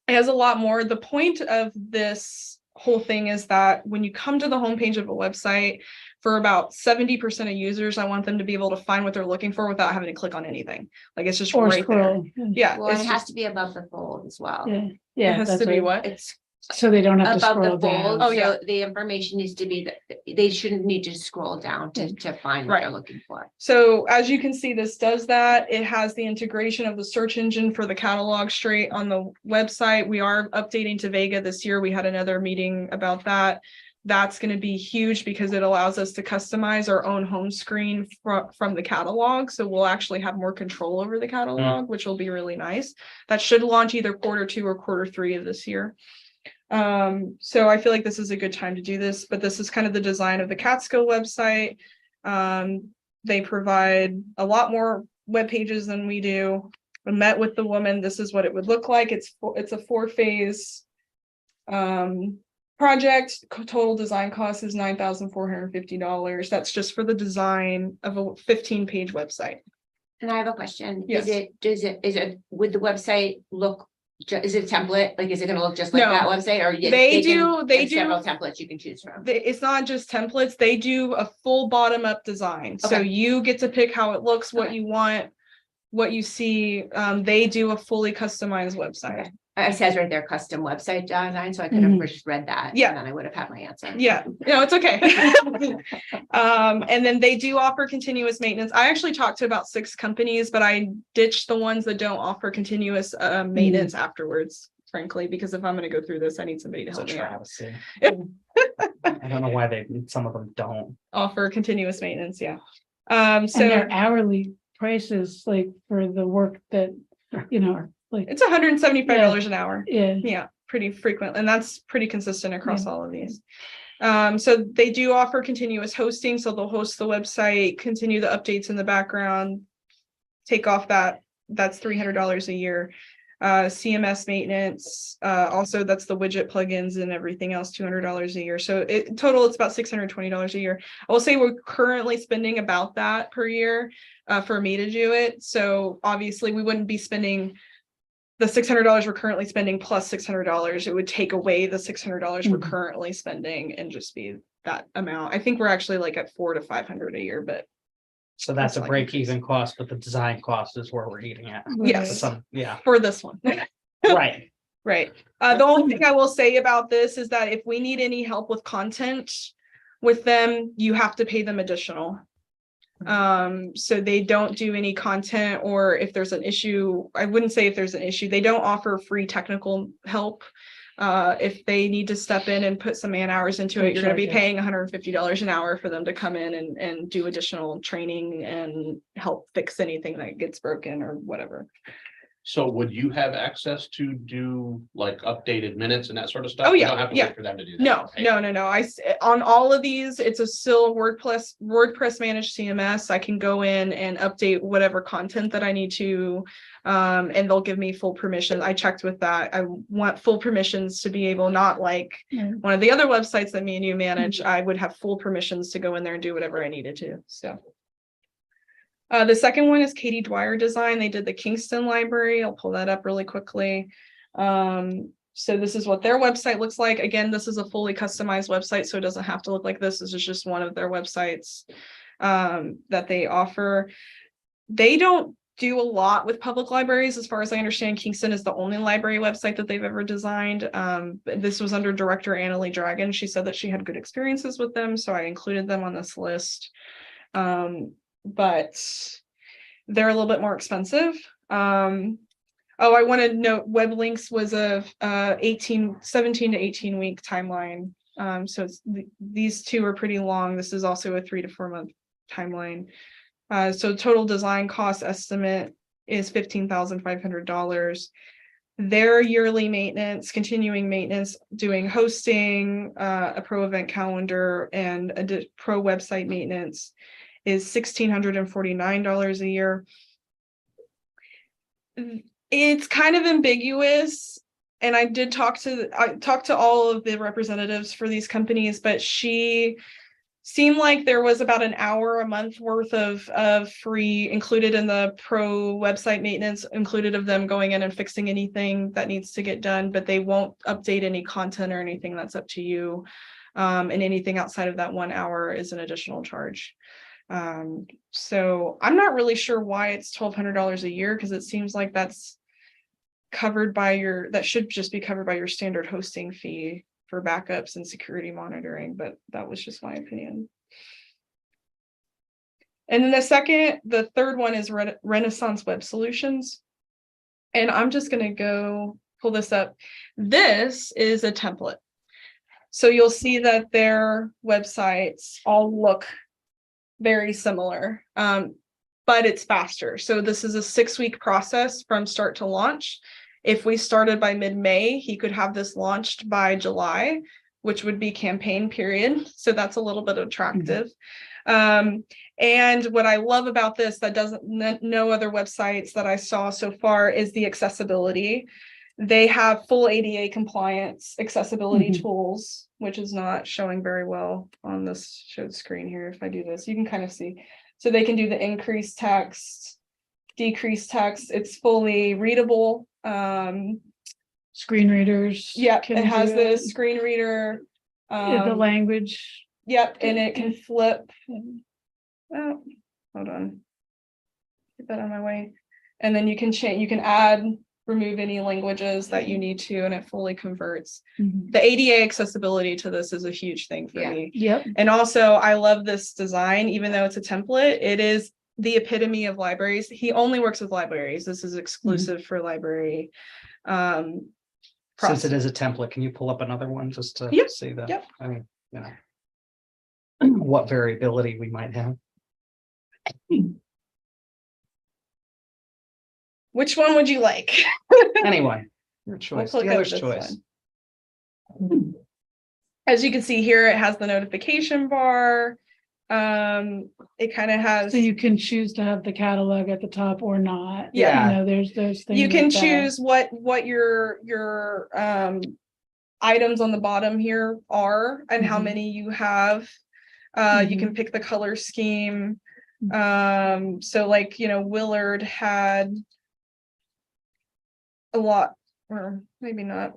has a lot more. The point of this whole thing is that when you come to the homepage of a website, for about 70% of users, I want them to be able to find what they're looking for without having to click on anything. Like it's just Or right there. scroll. Yeah. Well, it it's has just- to be above the fold as well. Yeah. It Yeah, has that's to be right. what? It's So they don't have to above scroll the fold, down. Oh, yeah. so the information needs to be, they shouldn't need to scroll down to find what they're Right. looking for. So as you can see, this does that. It has the integration of the search engine for the catalog straight on the website. We are updating to Vega this year. We had another meeting about that. That's going to be huge because it allows us to customize our own home screen from the catalog. So we'll actually have more control over the catalog, which will be really nice. That should launch either Q2 or Q3 of this year. So I feel like this is a good time to do this, but this is kind of the design of the Catskill website. They provide a lot more web pages than we do. I met with the woman. This is what it would look like. It's a 4-phase project. Total design cost is $9,450. That's just for the design of a 15-page website. And I have a question. Yes. Would the website look, is it a template? Like, is it gonna look just like No. that website or? They do Several templates you can choose from. It's not just templates. They do a full bottom-up design. So Okay. you get to pick how it looks, what Okay. you want, what you see. They do a fully customized website. Okay. It says right there, custom website design, so I could have just read that. Yeah. And then I would have had my answer. Yeah, no, it's okay. And then they do offer continuous maintenance. I actually talked to about 6 companies, but I ditched the ones that don't offer continuous maintenance afterwards, frankly, because if I'm gonna go through this, I need somebody to It's a help me out. travesty. I don't know why some of them don't. Offer continuous maintenance, yeah. And So their hourly prices, like for the work that, are like, it's $175 an hour. yeah. Yeah, pretty frequent, and that's pretty consistent across all of these. So they do offer continuous hosting, so they'll host the website, continue the updates in the background, take off that's $300 a year. CMS maintenance, also that's the widget plugins and everything else, $200 a year. So total, it's about $620 a year. I will say we're currently spending about that per year for me to do it. So obviously we wouldn't be spending the $600 we're currently spending plus $600. It would take away the $600 we're currently spending and just be that amount. I think we're actually like at $400 to $500 a year, but So that's a That's like- break even cost, but the design cost is where we're eating at. Yes. Yeah, for this one. right. Right. The only thing I will say about this is that if we need any help with content with them, you have to pay them additional. So they don't do any content, or if there's an issue, I wouldn't say if there's an issue, they don't offer free technical help. If they need to step in and put some man hours into it, you're gonna be paying $150 an hour for them to come in and do additional training and help fix anything that gets broken or whatever. So would you have access to do like updated minutes and that sort of stuff? Oh, You yeah, don't have to yeah. wait for them to do that. No, okay? no. On all of these, it's a still WordPress managed CMS. I can go in and update whatever content that I need to, and they'll give me full permission. I checked with that. I want full permissions to be able, not like one of the other websites that me and you manage. I would have full permissions to go in there and do whatever I needed to. So. The second one is Katie Dwyer Design. They did the Kingston Library. I'll pull that up really quickly. So this is what their website looks like. Again, this is a fully customized website, so it doesn't have to look like this. This is just one of their websites that they offer. They don't do a lot with public libraries. As far as I understand, Kingston is the only library website that they've ever designed. This was under director Annalee Dragon. She said that she had good experiences with them, so I included them on this list. But they're a little bit more expensive. Oh, I want to note WebLinks was a 17 to 18 week timeline. So these two are pretty long. This is also a 3 to 4 month timeline. So total design cost estimate is $15,500. Their yearly maintenance, continuing maintenance, doing hosting, a pro event calendar, and a pro website maintenance is $1,649 a year. It's kind of ambiguous, and I talked to all of the representatives for these companies, but she seemed like there was about an hour a month worth of free included in the pro website maintenance, included of them going in and fixing anything that needs to get done, but they won't update any content or anything. That's up to you. And anything outside of that 1 hour is an additional charge. So I'm not really sure why it's $1,200 a year, because it seems like that's covered by that should just be covered by your standard hosting fee for backups and security monitoring, but that was just my opinion. And then the third one is Renaissance Web Solutions. And I'm just gonna go pull this up. This is a template. So you'll see that their websites all look very similar, but it's faster. So this is a 6-week process from start to launch. If we started by mid-May, he could have this launched by July, which would be campaign period. So that's a little bit attractive. And what I love about this that no other websites that I saw so far is the accessibility. They have full ADA compliance accessibility tools, which is not showing very well on this showed screen here. If I do this, you can kind of see. So they can do the increased text, decreased text. It's fully readable. Screen readers. Yep, can it has do the screen reader. The language. Yep, and it can flip. Oh, hold on. Get that out of my way. And then you can change, you can add, remove any languages that you need to, and it fully converts. The ADA accessibility to this is a huge thing for me. Yep. And also I love this design, even though it's a template, it is the epitome of libraries. He only works with libraries. This is exclusive for library. Since it is a template, can you pull up another one just to Yep, see that? yep. I mean, you know, what variability we might have. Which one would you like? Anyway, your choice, click up dealer's this choice. one. As you can see here, it has the notification bar. It kind of has. So you can choose to have the catalog at the top or not. Yeah. You know, there's those things. You can like that. choose what your items on the bottom here are and how Mhm. many you have. You can pick the color scheme. So like, you know, Willard had a lot, or maybe not.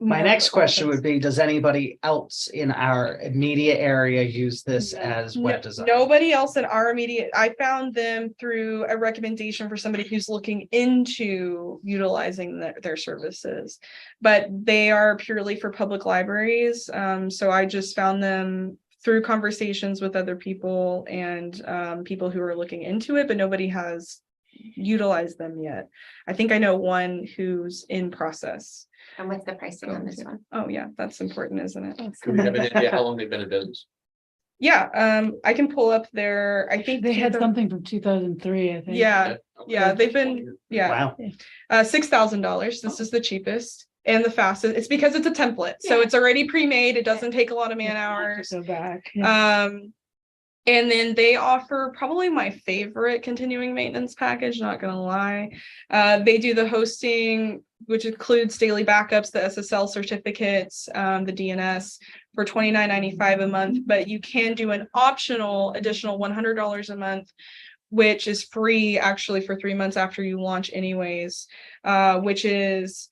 My more next question options. would be, does anybody else in our immediate area use this as web design? Nobody else in our immediate, I found them through a recommendation for somebody who's looking into utilizing their services, but they are purely for public libraries. So I just found them through conversations with other people and people who are looking into it, but nobody has utilized them yet. I think I know one who's in process. And what's the pricing on this one? Oh yeah, that's important, isn't it? Do we have any idea how long they've been in business? Yeah, I can pull up their, I think They had 2000 something from 2003, I think. Yeah, Okay. yeah, they've been, yeah, Wow, $6,000. This is the cheapest and the fastest. It's because it's a template, so it's already pre-made. It doesn't take a lot of man hours. Go back. And then they offer probably my favorite continuing maintenance package, not gonna lie. They do the hosting, which includes daily backups, the SSL certificates, the DNS for $29.95 a month, but you can do an optional additional $100 a month, which is free actually for 3 months after you launch anyways, which is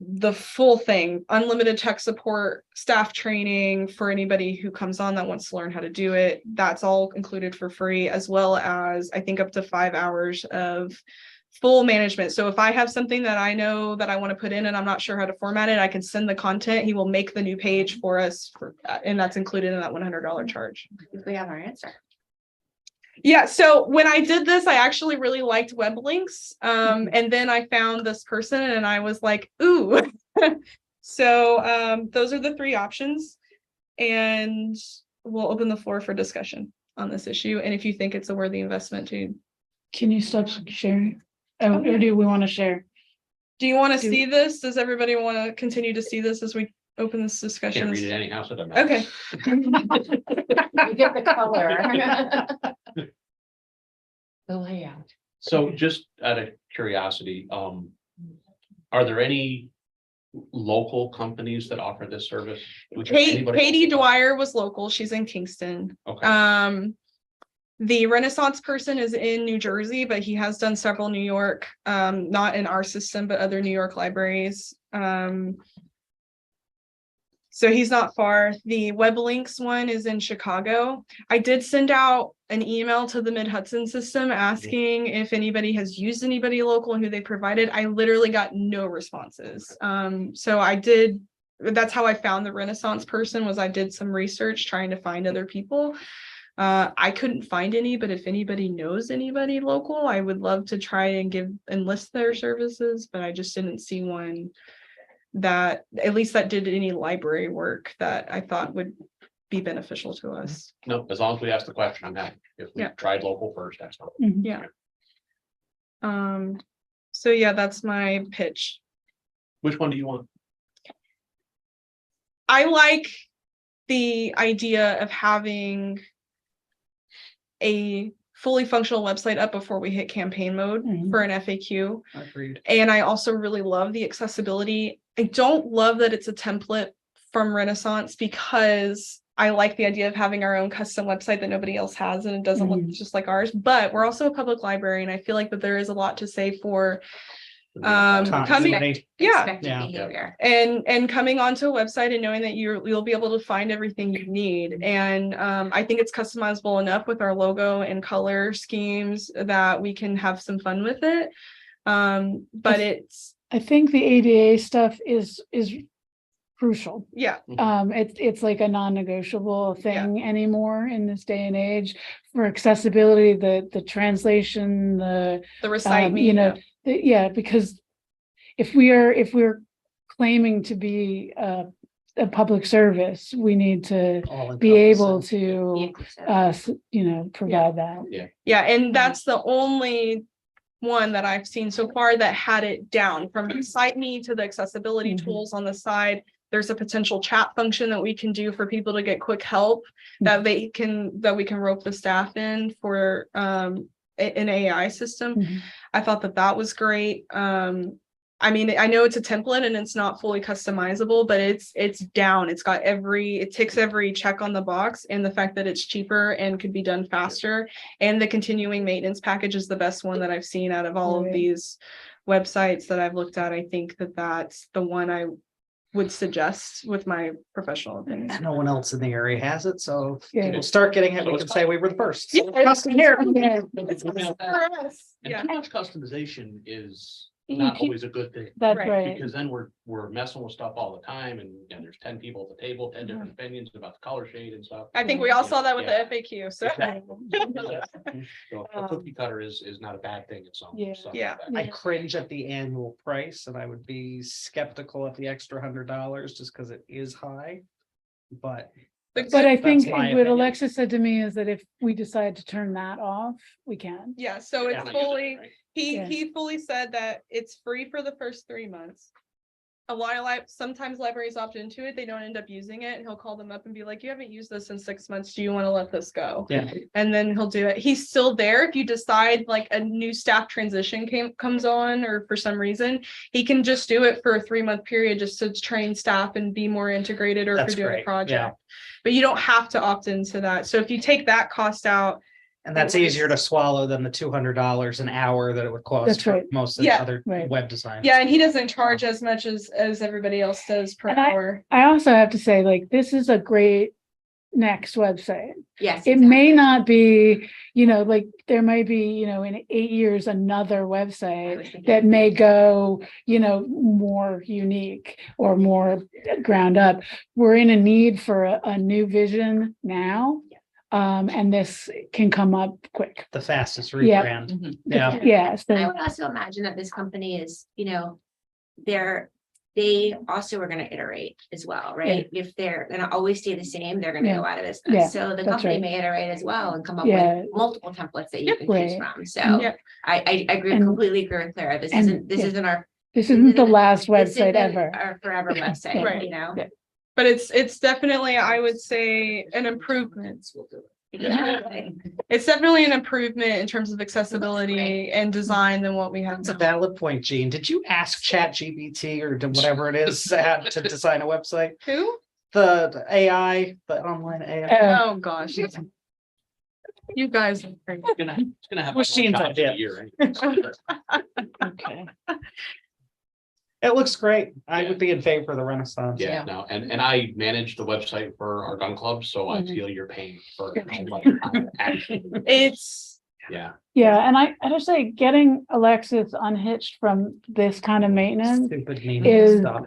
the full thing, unlimited tech support, staff training for anybody who comes on that wants to learn how to do it. That's all included for free, as well as I think up to 5 hours of full management. So if I have something that I know that I want to put in and I'm not sure how to format it, I can send the content. He will make the new page for us, and that's included in that $100 charge. If we have our answer. Yeah, so when I did this, I actually really liked web links. And then I found this person and I was like, ooh. So those are the 3 options. And we'll open the floor for discussion on this issue. And if you think it's a worthy investment too. Can you stop sharing? Oh, or do we want to share? Do you want to see this? Does everybody want to continue to see this as we open this discussion? Can't read it anyhow, so it doesn't matter. Okay. You get the color. The layout. So just out of curiosity, are there any local companies that offer this service? Anybody- Katie Dwyer was local. She's in Kingston. Okay. The Renaissance person is in New Jersey, but he has done several New York, not in our system, but other New York libraries. So he's not far. The Web Links one is in Chicago. I did send out an email to the Mid Hudson system asking if anybody has used anybody local and who they provided. I literally got no responses. So I did, that's how I found the Renaissance person, was I did some research trying to find other people. I couldn't find any, but if anybody knows anybody local, I would love to try and enlist their services, but I just didn't see one that, at least that did any library work that I thought would be beneficial to us. No, as long as we ask the question, I'm happy. If we Yeah. tried local first, that's fine. Mhm. Yeah. So yeah, that's my pitch. Which one do you want? I like the idea of having a fully functional website up before we hit campaign mode Mhm. for an FAQ. Agreed. And I also really love the accessibility. I don't love that it's a template from Renaissance, because I like the idea of having our own custom website that nobody else has and it doesn't look just like ours. But we're also a public library, and I feel like that there is a lot to say for coming, Continuity. yeah, Expected Yeah. behavior. and coming onto a website and knowing that you'll be able to find everything you need. And I think it's customizable enough with our logo and color schemes that we can have some fun with it. But it's, I think the ADA stuff is crucial. yeah, It's like a non-negotiable thing anymore in this day and age for accessibility, the translation, the recite me, you know, yeah, because if we're claiming to be a public service, we need to All be able encompassing. to provide that. yeah, and that's the only one that I've seen so far that had it down, from Recite Me to the accessibility Mhm. tools on the side. There's a potential chat function that we can do for people to get quick help that we can rope the staff in for an AI system. Mhm. I thought that was great. I mean, I know it's a template and it's not fully customizable, but it's down. It ticks every check on the box, and the fact that it's cheaper and could be done faster. And the continuing maintenance package is the best one that I've seen out of all of Right. these websites that I've looked at. I think that that's the one I would suggest with my professional opinion. No one else in the area has it, so Yeah. we'll start getting it. We can say we were the first. Yeah. Custom here. Yeah. It's For us, And yeah. too much customization is You not keep- always a good thing. That's Right. right. Because then we're messing with stuff all the time, and there's 10 people at the table, 10 different opinions about the color shade and stuff. I think we all saw that with the Yeah. FAQ, so. Exactly. So a cookie cutter is not a bad thing in some. Yeah. some Yeah. respects. I cringe at the annual price, and I would be skeptical at the extra $100 just because it is high. But But I That's think my what opinion. Alexa said to me is that if we decide to turn that off, we can. Yeah, so Yeah, it's I get it, fully, right? Yeah. he fully said that it's free for the first 3 months. A lot of sometimes libraries opt into it, they don't end up using it, and he'll call them up and be like, you haven't used this in 6 months, do you want to let this go? yeah, And then he'll do it. He's still there. If you decide like a new staff transition comes on, or for some reason, he can just do it for a 3-month period just to train staff and be more integrated, or if That's you're doing a great, project. yeah. But you don't have to opt into that. So if you take that cost out, and that's It was- easier to swallow than the $200 an hour that it would cost That's for right. most of the Yeah. other Right. web designs. yeah, and he doesn't charge as much as everybody else does per And hour. I also have to say, like, this is a great next website. Yes. It may not be, like, there might be, in 8 years, another I was website thinking- that may go, more unique or more ground up. We're in a need for a new vision now. And this can come up quick. The fastest Yeah. rebrand. Mhm. Yeah. Yeah, I so, would also imagine that this company is, they also are gonna iterate as well, right? If they're gonna always stay the same, they're gonna Yeah. go out of Yeah, business. So the that's company right. may iterate as well and come up Yeah. with multiple templates that you Yep. can choose Right. from. So Yep. I agree, And- completely agree with Clara. This and- isn't, this yeah. isn't our. this isn't the last this website isn't ever. Our forever website, Right. you know? Yeah. But it's definitely, I would say, an improvement. Yeah. It's definitely an improvement in terms of accessibility and design than what we have That's a now. valid point, Gene. Did you ask ChatGPT or whatever it is to design a website? Who? The AI, the online AI. Oh, gosh. You guys. are crazy. It's gonna have. Machines jobs in a idea. year, right? Okay. It looks great. I would be in favor of the Renaissance. Yeah, no, and I manage the website for our gun club, so I Mhm. feel your pain for. Actually, It's, yeah, Yeah, and I just say getting Alexis unhitched from this kind of maintenance Stupid meaningless stuff.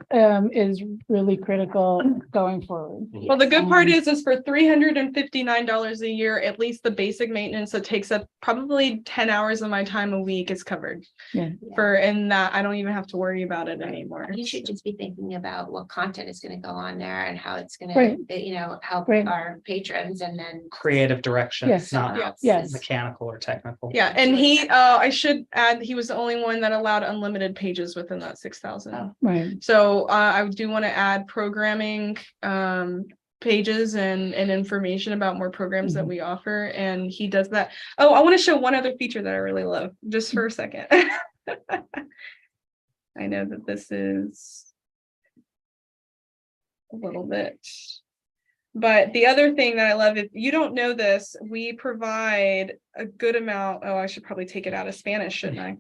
is really critical going forward. well, the good part is for $359 a year, at least the basic maintenance that takes up probably 10 hours of my time a week is covered. Yeah. And that I don't even have to worry about it anymore. You should just be thinking about what content is gonna go on there and how it's gonna, Right. help Right. our patrons and then. Creative direction, Yes. not Yes. Yes. mechanical or technical. Yeah, and I should add, he was the only one that allowed unlimited pages within that 6,000. Oh. Right. So I do want to add programming pages and information about more programs that we offer, and he does that. Oh, I want to show one other feature that I really love, just for a second. I know that this is a little bit. But the other thing that I love, if you don't know this, we provide a good amount. Oh, I should probably take it out of Spanish, shouldn't I?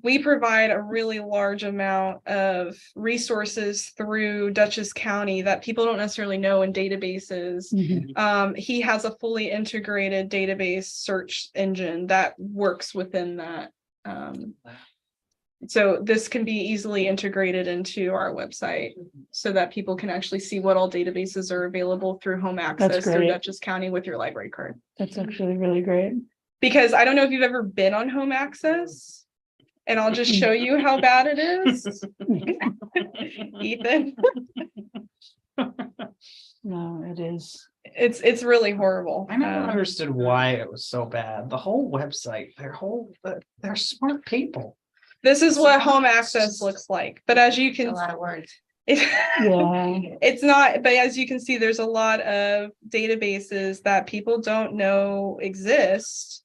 We provide a really large amount of resources through Dutchess County that people don't necessarily know in databases. Mhm. He has a fully integrated database search engine that works within that. So this can be easily integrated into our website so that people can actually see what all databases are available through home access through great. Dutchess County with your library card. That's actually really great. Because I don't know if you've ever been on home access, and I'll just show you how bad it is. Ethan, No, it is. it's really horrible. I never understood why it was so bad. The whole website, they're smart people. This is what home access looks like, but as you A can, lot of words. Yeah. it's not, but as you can see, there's a lot of databases that people don't know exist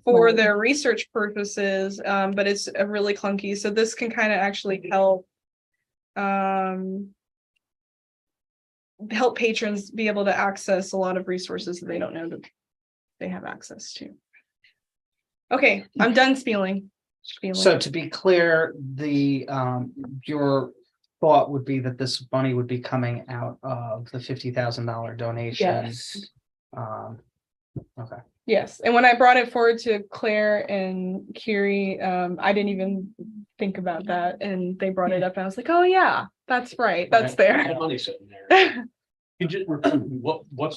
for Right. their research purposes, but it's a really clunky. So this can kind of actually help help patrons be able to access a lot of resources that they don't know that they have access to. Okay, I'm done spieling. So to be clear, your thought would be that this money would be coming out of the $50,000 donation. Yes. Okay. Yes, and when I brought it forward to Claire and Kiri, I didn't even think about that, and they brought it up, and I was like, oh yeah, that's right, that's there. the money sitting there. You just, what's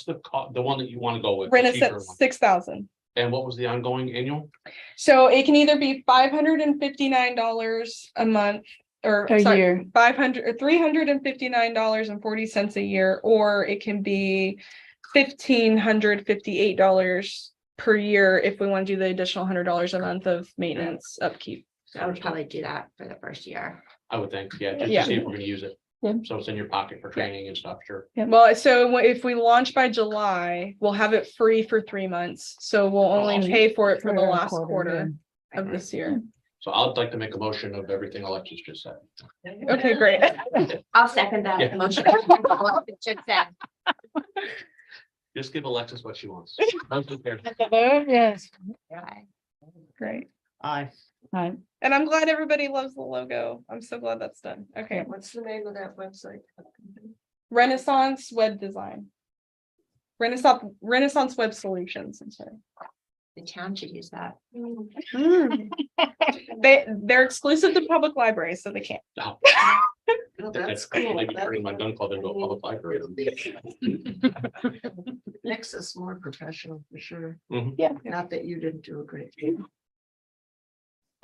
the one that you want to go with? The cheaper Renaissance, one? 6,000. And what was the ongoing annual? So it can either be $559 a month, or A sorry, year. $359.40 a year, or it can be $1,558 per year if we want to do the additional $100 a month of maintenance upkeep. So I would probably do that for the first year. I would think, yeah, just Yeah. to see if we're gonna use it. Yeah. So it's in your pocket for training and stuff, sure. Well, so if we launch by July, we'll have it free for 3 months. So we'll only Awesome. pay for it for the For a last quarter, quarter of this year. So I'd like to make a motion of everything Alexis just said. Okay, great. I'll second that Yeah. motion. Should say. Just give Alexis what she wants. Don't compare. Yes. Great. Aye. Right. And I'm glad everybody loves the logo. I'm so glad that's done. Okay. What's the name of that website? Renaissance Web Design. Renaissance Web Solutions, I'm sorry. The town should use that. They're exclusive to public libraries, so they can't. No. Oh, that's cool. Maybe turning my gun club into a public library. Makes us more professional for sure. Mhm. Yeah. Not that you didn't do a great job.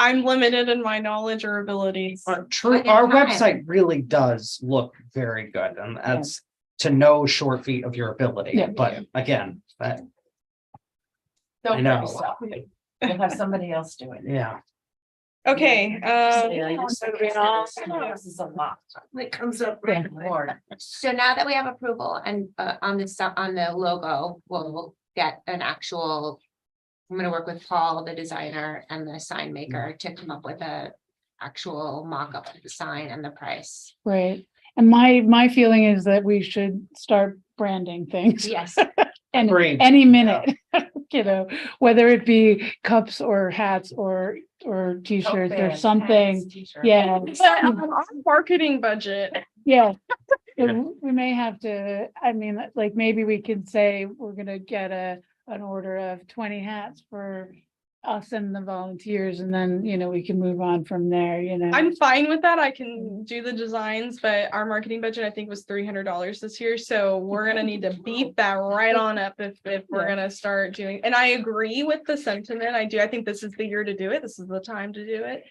I'm limited in my knowledge or abilities. True, Okay, our fine. website really does look very good, and that's to no short feat of your ability, Yeah. but again, I Don't know. hurt yourself. We'll have somebody else do it. yeah. Okay, Yeah, you're This is a lot. It comes up right Lord. So now that we have approval and on the logo, we'll get an actual. I'm gonna work with Paul, the designer, and the sign maker to come up with a actual mock-up of the sign and the price. Right. And my feeling is that we should start branding things Yes, and Agreed. any minute. you know, whether it be cups or hats or t-shirts or something. Yeah, But our marketing budget, yeah. Yeah. We may have to, I mean, like, maybe we can say we're gonna get an order of 20 hats for us and the volunteers, and then, you know, we can move on from there, you know. I'm fine with that. I can do the designs, but our marketing budget, I think, was $300 this year. So we're gonna need to beat that right on up if we're Yeah. gonna start doing, and I agree with the sentiment. I do. I think this is the year to do it. This is the time to do it.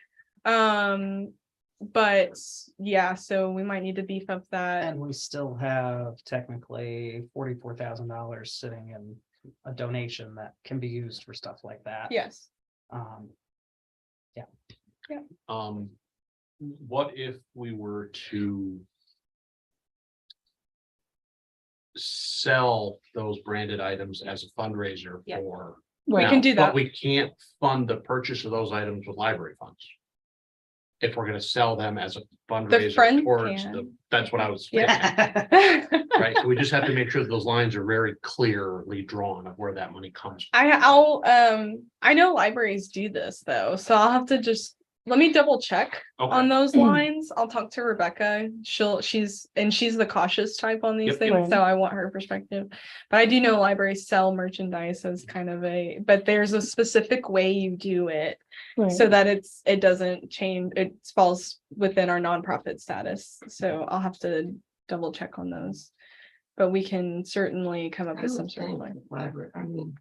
But yeah, so we might need to beef up that. And we still have technically $44,000 sitting in a donation that can be used for stuff like that. Yes. Um, What if we were to sell those branded items as a fundraiser Yeah. for? We Now, can do that. But we can't fund the purchase of those items with library funds. If we're gonna sell them as a fundraiser friend towards can. the, that's what I was. Yeah. getting at, Right, so we just have to make sure that those lines are very clearly drawn of where that money comes from. I know libraries do this though, so I'll have to just, let me double check on Okay, those lines. I'll talk to Rebecca. She's the cautious type on these Yep. things, Right. so I want her perspective. But I do know libraries sell merchandise as kind of but there's a specific way you do it Right. so that it doesn't change, it falls within our nonprofit status. So I'll have to double check on those. But we can certainly come up I with would some sort of think line. library, I mean,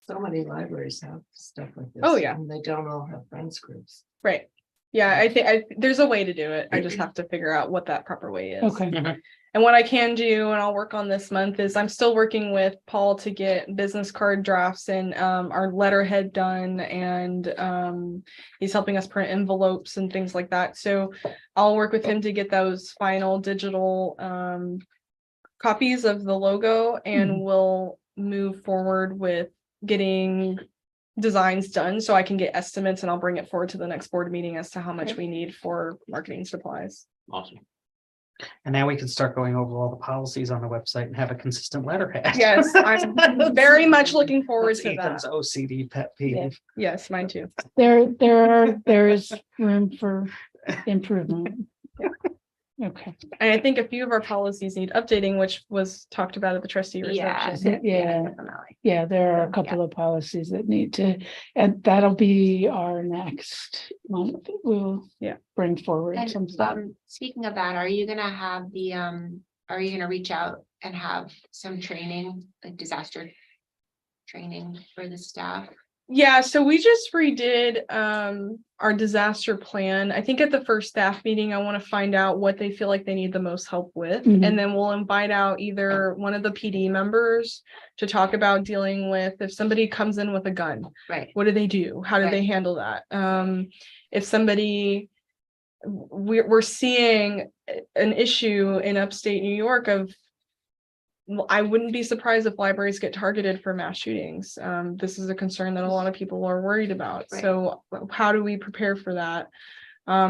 so many libraries have stuff like this. Oh, yeah. And they don't all have friends groups. Right. Yeah, I think there's a way to do it. I just have to figure out what that proper way is. Okay, And what I can do, and I'll work on this month, is I'm still working with Paul to get business card drafts and our letterhead done, and he's helping us print envelopes and things like that. So I'll work with him to get those final digital copies of the logo, and we'll move forward with getting designs done so I can get estimates, and I'll bring it forward to the next board meeting as to how much we need for marketing supplies. awesome. and now we can start going over all the policies on the website and have a consistent letterhead. Yes, I'm very much looking forward to that. Ethan's OCD pet peeve. Yes, mine too. there is room for improvement. Okay, And I think a few of our policies need updating, which was talked about at the trustee Yeah. reception. Yeah. Definitely. yeah, there are a couple of policies that need to, and that'll be our next month. We'll Yeah. bring forward And some stuff. speaking of that, are you gonna have are you gonna reach out and have some training, like disaster training for the staff? Yeah, so we just redid our disaster plan. I think at the first staff meeting, I want to find out what they feel like they need the most help with. Mhm. And then we'll invite out either one of the PD members to talk about dealing with if somebody comes in with a gun, Right. what do they do? How do they Right. handle that? If somebody, we're seeing an issue in upstate New York of, well, I wouldn't be surprised if libraries get targeted for mass shootings. This is a concern that a lot of people are worried about. Right. So how do we prepare for that?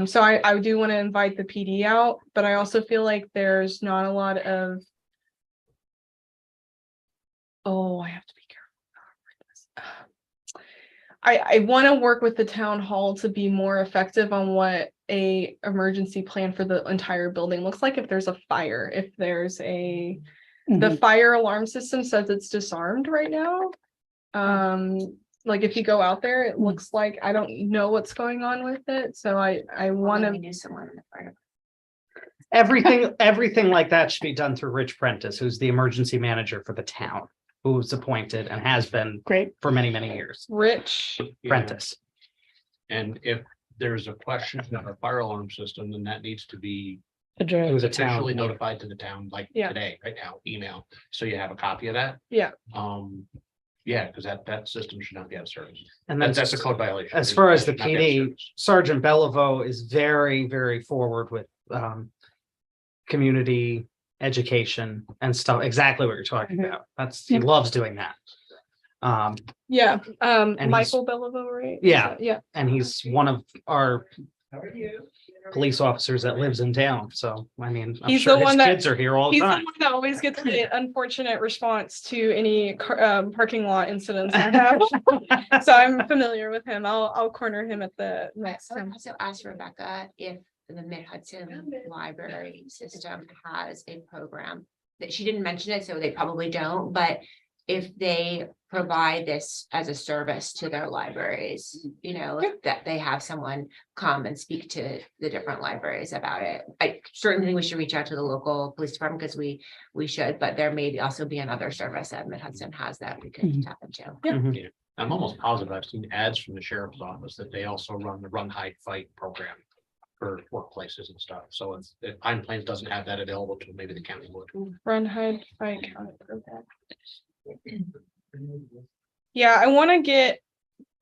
So I do want to invite the PD out, but I also feel like there's not a lot of, oh, I have to be careful. I want to work with the town hall to be more effective on what a emergency plan for the entire building looks like if there's a fire, if there's the Mhm. fire alarm system says it's disarmed right now. Like if you go out there, it looks like, I don't know what's going on with it, so I want We to, knew someone in the fire. Everything like that should be done through Rich Prentice, who's the emergency manager for the town, who's appointed and has been Great, for many, many years. Rich, Yeah. Prentice. And if there's a question about our fire alarm system, then that needs to be address. Who's a town. officially notified to the town, like Yeah. today, right now, email, so you have a copy of that. Yeah. Yeah, because that system should not be out of service. And then That's a code violation. as far as the It should not be out of PD, service. Sergeant Beliveau is very, very forward with community education and stuff, exactly what you're talking Mhm. about. He Yep. loves doing that. yeah, he's- Michael Beliveau, right? Yeah. Yeah, And he's one of our police officers that lives in town, so I mean, I'm He's sure the his one that- kids are here all the He's the time. one that always gets the unfortunate response to any parking lot incidents I have. So I'm familiar with him. I'll corner him at the next I would time. also ask Rebecca if the Mid Hudson Library System has a program that she didn't mention it, so they probably don't, but if they provide this as a service to their libraries, you know, that they have someone come and speak to the different libraries about it. I certainly think we should reach out to the local police department because we should, but there may also be another service that Mid Hudson has that we could tap into. I'm almost positive I've seen ads from the sheriff's office that they also run the Run Hide Fight program for workplaces and stuff. So if Pine Plains doesn't have that available to them, maybe the county would. Run, hide, fight. County program. Yeah, I want to get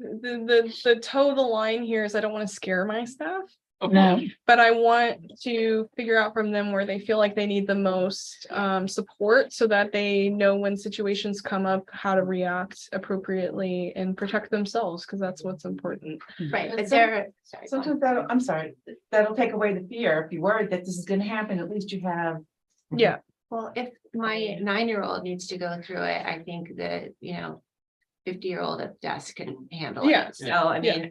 the toe the line here is I don't want to scare my staff, No, but I want to figure out from them where they feel like they need the most support so that they know when situations come up, how to react appropriately and protect themselves, because that's what's important. Right, but they're, sorry. go on. Sometimes that'll, I'm sorry, that'll take away the fear. If you're worried that this is gonna happen, at least you have. Yeah, Well, if my 9-year-old needs to go through it, I think that, 50-year-old at the desk can handle Yeah. it. So I mean,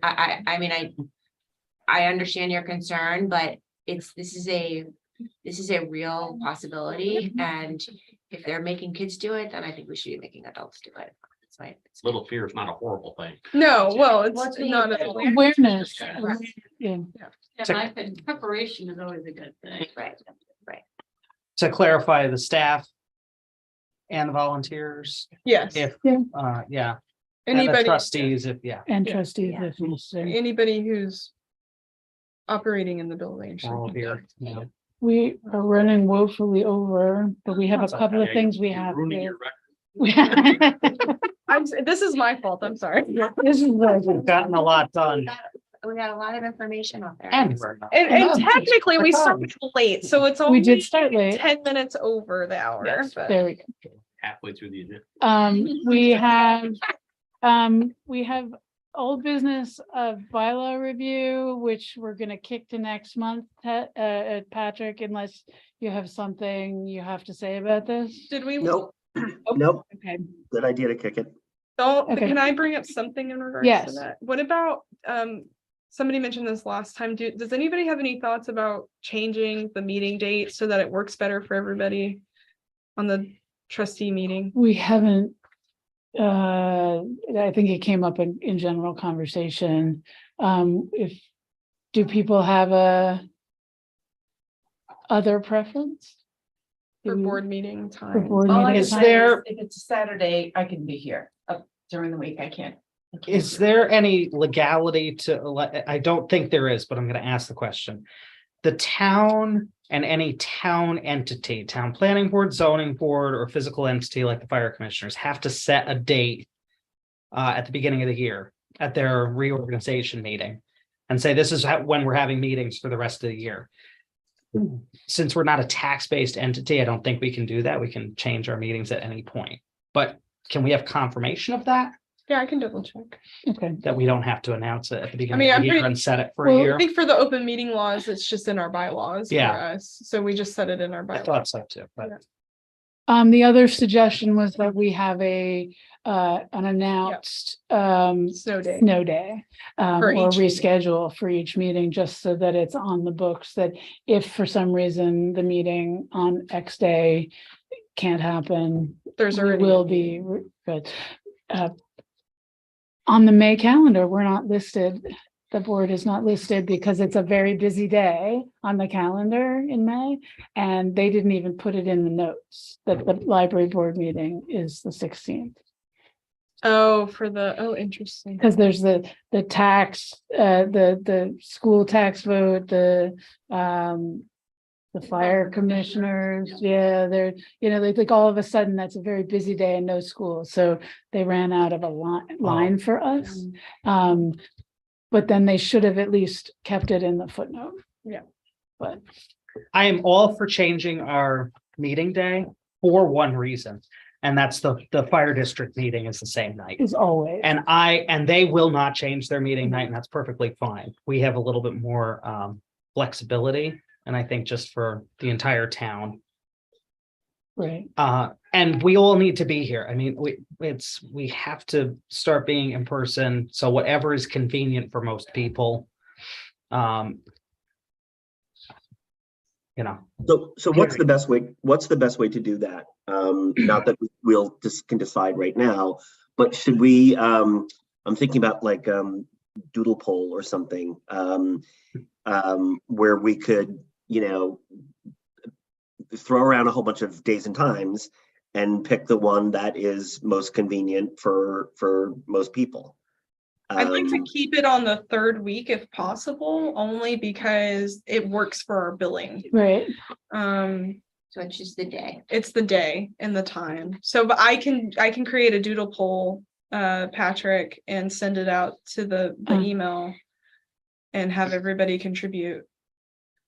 I understand your concern, but this is a real possibility. And if they're making kids do it, then I think we should be making adults do it. That's right. Little fear is not a horrible thing. no, well, it's What's the not at all. awareness. Right. Yeah. To- I think preparation is always a good thing. Right. To clarify, the staff and the volunteers, Yes, if, and the anybody, trustees, if, And Yeah. trustees, if necessary. anybody who's operating in the building. should we're all be here. there. We are running woefully over, but we have a That's couple of Yeah, things we you're have. ruining to- your record. This is my fault. I'm sorry. This is like- We've gotten a lot done. We got a lot of information out there. And we're not. And technically, we started late, so it's We only did start late. 10 minutes over the hour. Yes, but- There we go. Halfway through the event. We have old business of bylaw review, which we're gonna kick to next month, Patrick, unless you have something you have to say about this. Did we? Nope, nope, Okay, good idea to kick it. Don't, Okay. can I bring up something in regards Yes. to that? What about, somebody mentioned this last time. Does anybody have any thoughts about changing the meeting date so that it works better for everybody on the trustee meeting? we haven't. I think it came up in general conversation. Do people have a other preference? For Do- board meeting For time? board All I meeting can time? say there- is if it's a Saturday, I can be here. During the week, I can't. Is there any legality to, I don't think there is, but I'm gonna ask the question. The town and any town entity, town planning board, zoning board, or physical entity like the fire commissioners have to set a date at the beginning of the year at their reorganization meeting and say, this is when we're having meetings for the rest of the year. Since we're not a tax-based entity, I don't think we can do that. We can change our meetings at any point. But can we have confirmation of that? Yeah, I can double check. Okay, That we don't have to announce it at the beginning mean, of I'm the year pretty- and set it for a Well, I year? think for the open meeting laws, it's just in our bylaws for Yeah. us. So we just set it in our I bylaws. thought so too, but the other suggestion was that we have an announced, Snow day. snow day. For Or each meeting. reschedule for each meeting, just so that it's on the books, that if for some reason the meeting on X day can't happen, There's we already. will be, good. On the May calendar, we're not listed, the board is not listed because it's a very busy day on the calendar in May. And they didn't even put it in the notes that the library board meeting is the 16th. Oh, interesting. Because there's the tax, the school tax vote, the fire commissioners, yeah, they're, like all of a sudden, that's a very busy day and no school, so they ran out of a line for us. But then they should have at least kept it in the footnote. Yeah. But I am all for changing our meeting day for one reason. And that's the fire district meeting is the same night. as always, And they will not change their meeting night, and that's perfectly fine. We have a little bit more flexibility. And I think just for the entire town. Right. And we all need to be here. I mean, we have to start being in person. So whatever is convenient for most people. You know, So what's the best way, to do that? Not that we'll just can decide right now, but should we, I'm thinking about like, doodle poll or something, where we could, throw around a whole bunch of days and times and pick the one that is most convenient for most people. I'd like to keep it on the third week if possible, only because it works for our billing. Right. So it's just the day. It's the day and the time. So, but I can create a doodle poll, Patrick, and send it out to the email and have everybody contribute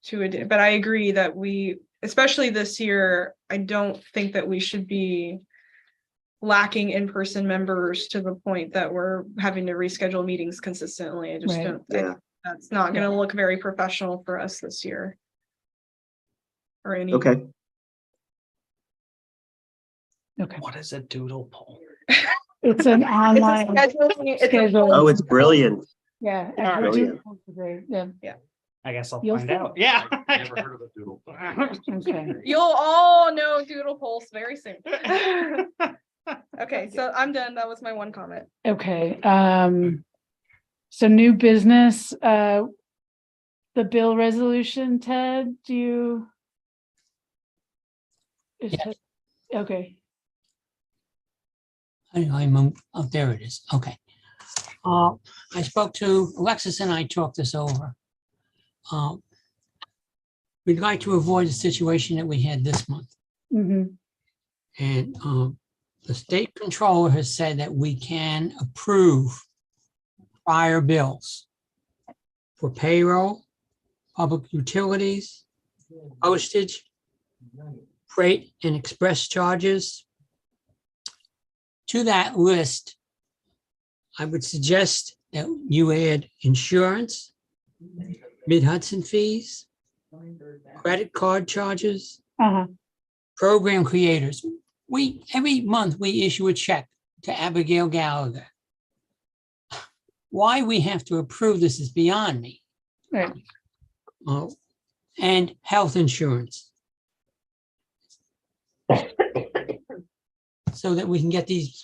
to it. But I agree that especially this year, I don't think that we should be lacking in-person members to the point that we're having to reschedule meetings consistently. I just don't think that's not going to look very professional for us this year. Or any. Okay. Okay. what is a doodle poll? It's an online schedule. Oh, it's brilliant. Yeah. Brilliant. Yeah. I guess I'll You'll find see. out. Yeah. I never heard of a doodle. Okay. You'll all know doodle polls very soon. Okay, so I'm done. That was my one comment. Okay. So new business, the bill resolution, Ted, do you? Yes. Okay. I moved, oh, there it is. Okay. I spoke to Alexis and I talked this over. We'd like to avoid the situation that we had this month. Mhm. And the state controller has said that we can approve prior bills for payroll, public utilities, postage, freight and express charges. To that list, I would suggest that you add insurance, Mid-Hudson fees, credit card charges, Uh-huh. program creators. Every month we issue a check to Abigail Gallagher. Why we have to approve this is beyond me. Right. And health insurance. So that we can get these,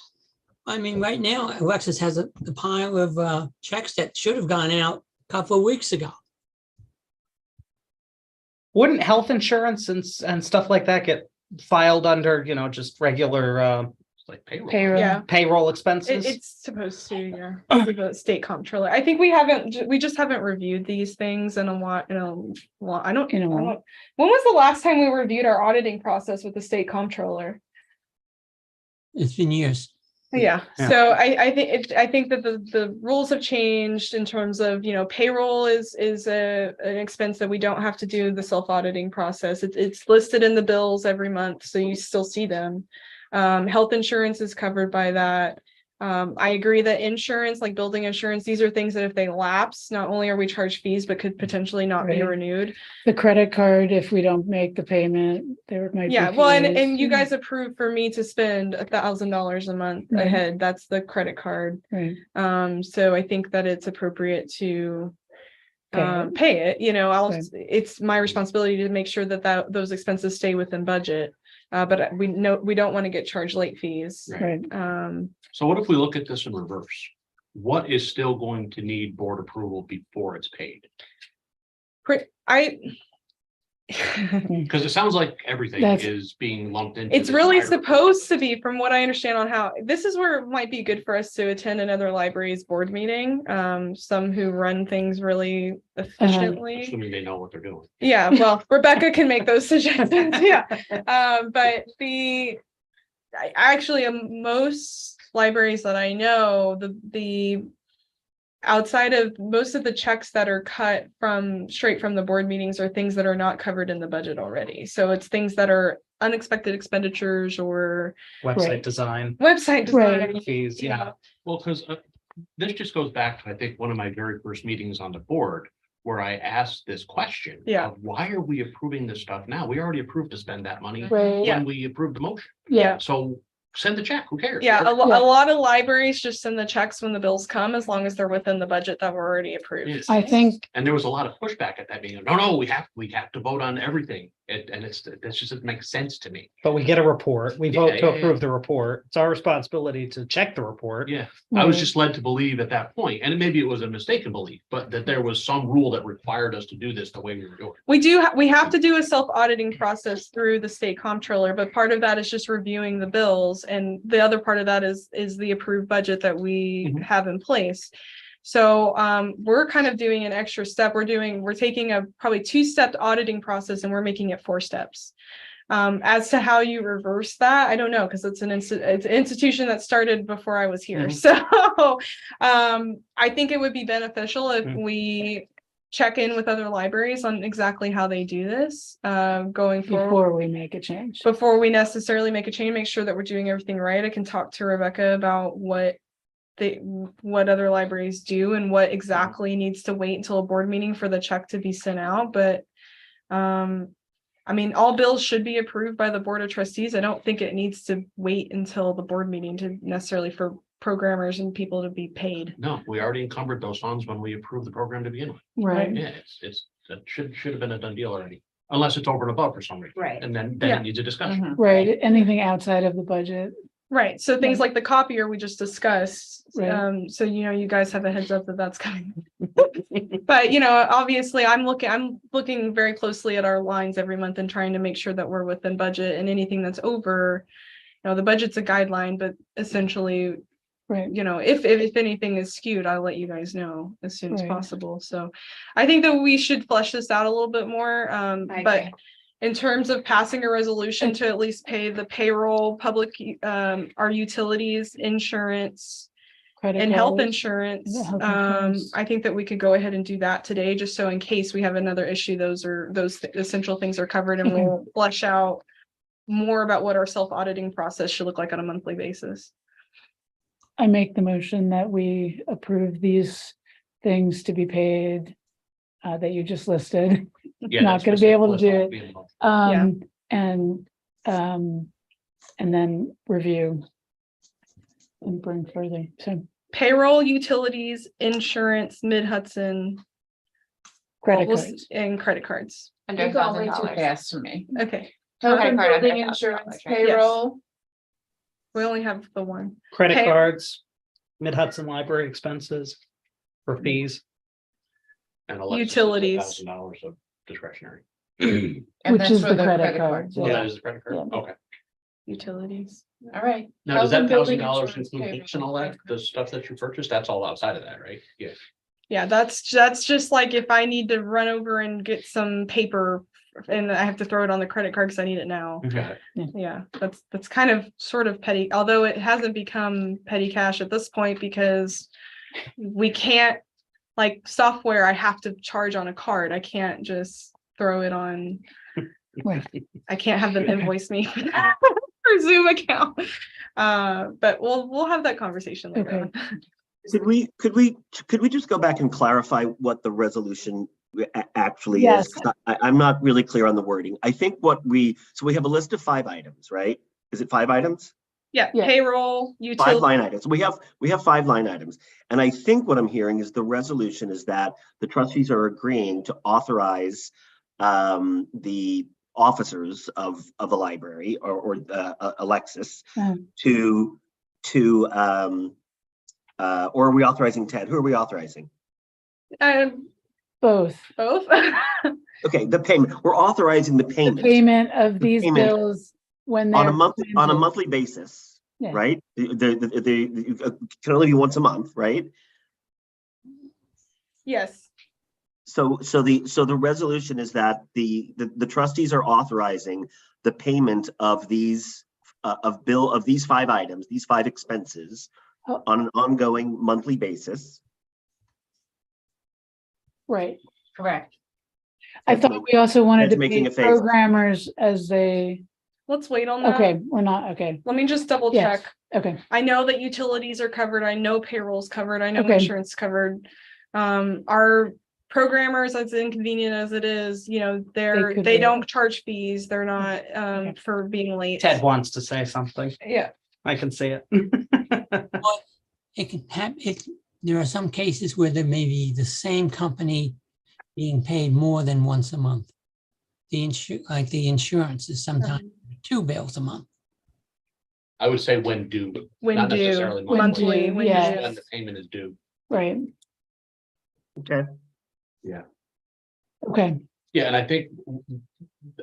I mean, right now, Alexis has a pile of checks that should have gone out a couple of weeks ago. Wouldn't health insurance and stuff like that get filed under, just regular Like payroll. Payroll. Yeah. payroll expenses? It's supposed to, yeah. The state comptroller. I think we just haven't reviewed these things in a while, I don't. In a while. When was the last time we reviewed our auditing process with the state comptroller? It's been years. Yeah, Yeah. so I think that the rules have changed in terms of, payroll is an expense that we don't have to do the self-auditing process. It's listed in the bills every month, so you still see them. Health insurance is covered by that. I agree that insurance, like building insurance, these are things that if they lapse, not only are we charged fees, but could potentially not be Right. renewed. The credit card, if we don't make the payment, there might be. Yeah, well, and fees. you guys approved for me to spend $1,000 a month Right. ahead. That's the credit card. Right. So I think that it's appropriate to Pay it. pay it, Right. it's my responsibility to make sure that those expenses stay within budget. But we don't want to get charged late fees. Right. So what if we look at this in reverse? What is still going to need board approval before it's paid? Because it sounds like everything That's- is being lumped into. It's this really higher- supposed to be, from what I understand on how, this is where it might be good for us to attend another library's board meeting. Some who run things really efficiently. Assuming they know what they're doing. Yeah, well, Rebecca can make those suggestions, yeah. But actually, most libraries that I know, the outside of most of the checks that are cut straight from the board meetings are things that are not covered in the budget already. So it's things that are unexpected expenditures or Website Right. design, website Right. design. fees, yeah. Well, because this just goes back to, I think, one of my very first meetings on the board, where I asked this question. Yeah. of why are we approving this stuff now? We already approved to spend that money Right, Yeah. when we approved the motion. yeah, So send the check, who cares? Yeah, Yeah. a lot of libraries just send the checks when the bills come, as long as they're within the budget that were already approved. Yes. I think, And there was a lot of pushback at that meeting. No, we have to vote on everything. And that just doesn't make sense to me. But we get a report, we vote to Yeah, yeah, approve the report. It's our responsibility to check the report. Yeah, I was Right. just led to believe at that point, and maybe it was a mistaken belief, but that there was some rule that required us to do this the way we were doing. We have to do a self-auditing process through the state comptroller, but part of that is just reviewing the bills. And the other part of that is the approved budget that we Mhm. have in place. So we're kind of doing an extra step. We're taking a probably 2-step auditing process and we're making it 4 steps. As to how you reverse that, I don't know, because it's an institution that started before I was here. Mhm. So I think it would be beneficial if Mhm. we check in with other libraries on exactly how they do this going forward. before we make a change. Before we necessarily make a change, make sure that we're doing everything right. I can talk to Rebecca about what other libraries do and what exactly needs to wait until a board meeting for the check to be sent out. But I mean, all bills should be approved by the Board of Trustees. I don't think it needs to wait until the board meeting to necessarily for programmers and people to be paid. No, we already encumbered those funds when we approved the program to begin with. Right, Yeah, that should have been a done deal already, unless it's over and above for some reason. Right. And then Yeah. it needs a discussion. right. Anything outside of the budget. Right, so things Yeah. like the copier we just discussed, Right. so you guys have a heads up that that's coming. But obviously, I'm looking very closely at our lines every month and trying to make sure that we're within budget, and anything that's over. The budget's a guideline, but essentially, Right, if anything is skewed, I'll let you guys know as soon as Right. possible. So I think that we should flesh this out a little bit more, I but agree. in terms of passing a resolution to at least pay the payroll, public, our utilities, insurance, credit and health cards. insurance, Yeah, health insurance. I think that we could go ahead and do that today, just so in case we have another issue, those essential things are covered, and Okay. we'll flesh out more about what our self-auditing process should look like on a monthly basis. I make the motion that we approve these things to be paid that you just listed. Yeah, Not that's gonna be specific. able to Let's do not it. be involved. And then review and bring further. So Payroll, utilities, insurance, Mid-Hudson, credit we'll cards. and credit cards. Under You're going way too $1,000. fast for me. Okay, Health Credit and card under building $1,000, insurance, right? Yes. payroll, we only have the one. Credit Pay- cards, Mid-Hudson Library expenses for fees. And Alexis is Utilities. $1,000 of discretionary. and Which that's is for the the credit credit cards, cards. Oh, Yeah. that is the credit card? Yeah. Okay. Utilities. All right. Now, does Health that and building $1,000 insurance, include payroll. books and all that, the stuff that you purchased, that's all outside of that, right? Yeah. Yeah, that's just like if I need to run over and get some paper and I have to throw it on the credit card because I need it now. Got it. Yeah, that's kind of sort of petty, although it hasn't become petty cash at this point because we can't, like software, I have to charge on a card. I can't just throw it on. Right. I can't have them invoice me for that for Zoom account. But we'll have that conversation later. Okay. on. Could we just go back and clarify what the resolution actually Yes. is? 'Cause I'm not really clear on the wording. I think so we have a list of 5 items, right? Is it 5 items? Yeah, Yeah. payroll, 5 utility. line items. We have 5 line items. And I think what I'm hearing is the resolution is that the trustees are agreeing to authorize the officers of a library or Alexis to or are we authorizing Ted? Who are we authorizing? Both. Both. Okay, the payment. We're authorizing the The payment payment of these payment bills when on they're. a monthly basis, Yeah. right? The can only be once a month, right? Yes. So the resolution is that the trustees are authorizing the payment of these of these 5 items, these 5 expenses Oh. on an ongoing monthly basis. Right. Correct. I That's thought we also wanted that's to making pay a face. programmers as they, Let's wait on that. okay, we're not, okay, Let me just double Yes. check. okay. I know that utilities are covered. I know payroll's covered. I know Okay. insurance covered. Our programmers, as inconvenient as it is, you know, could they be. don't charge fees. They're not for being late. Ted wants to say something. Yeah. I can see it. It can have, there are some cases where there may be the same company being paid more than once a month. Like the insurance is sometimes 2 bills a month. I would say when due, When not due, necessarily monthly, due, when yeah. due. when the payment is due. Right, Okay. okay, Yeah, and I think,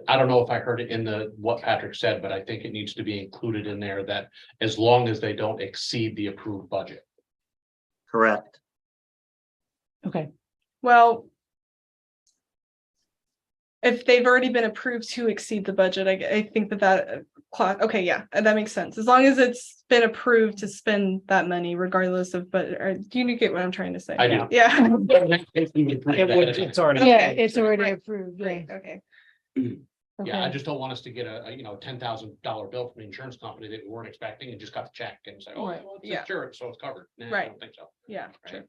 I don't know if I heard it in what Patrick said, but I think it needs to be included in there that as long as they don't exceed the approved budget. Correct. okay. Well, if they've already been approved to exceed the budget, I think that okay, yeah, that makes sense. As long as it's been approved to spend that money regardless of, do you get what I'm trying to say? I do. Yeah. It's already. Yeah, it's already Right. approved, yeah. Great, okay. Yeah, I Okay. just don't want us to get a $10,000 bill from the insurance company that we weren't expecting and just got the check and say, oh, Right. well, it's Yeah. insurance, so it's covered. Nah, I Right. don't think so. Yeah, Right. sure.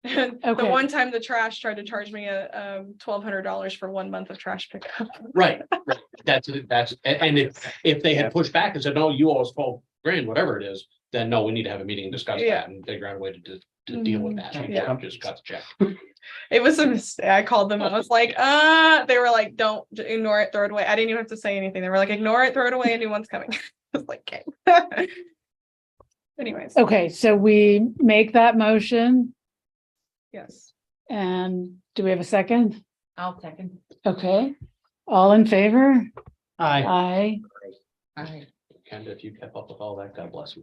The Okay. one time the trash tried to charge me a $1,200 for 1 month of trash pickup. Right, right. That's, and if they had pushed back and said, no, you owe us 12 grand, whatever it is, then no, we need to have a meeting and discuss Yeah. that and figure out a way to deal with that. We Yeah. Just got the check. It was a mistake. I called them. I was like, they were like, don't ignore it, throw it away. I didn't even have to say anything. They were like, ignore it, throw it away, a new one's coming. I was like, okay. Anyways, Okay, so we make that motion, yes. and do we have a second? I'll second. Okay, all in favor? Aye. Aye. Alright, Kenda, if you kept up with all that, God bless you.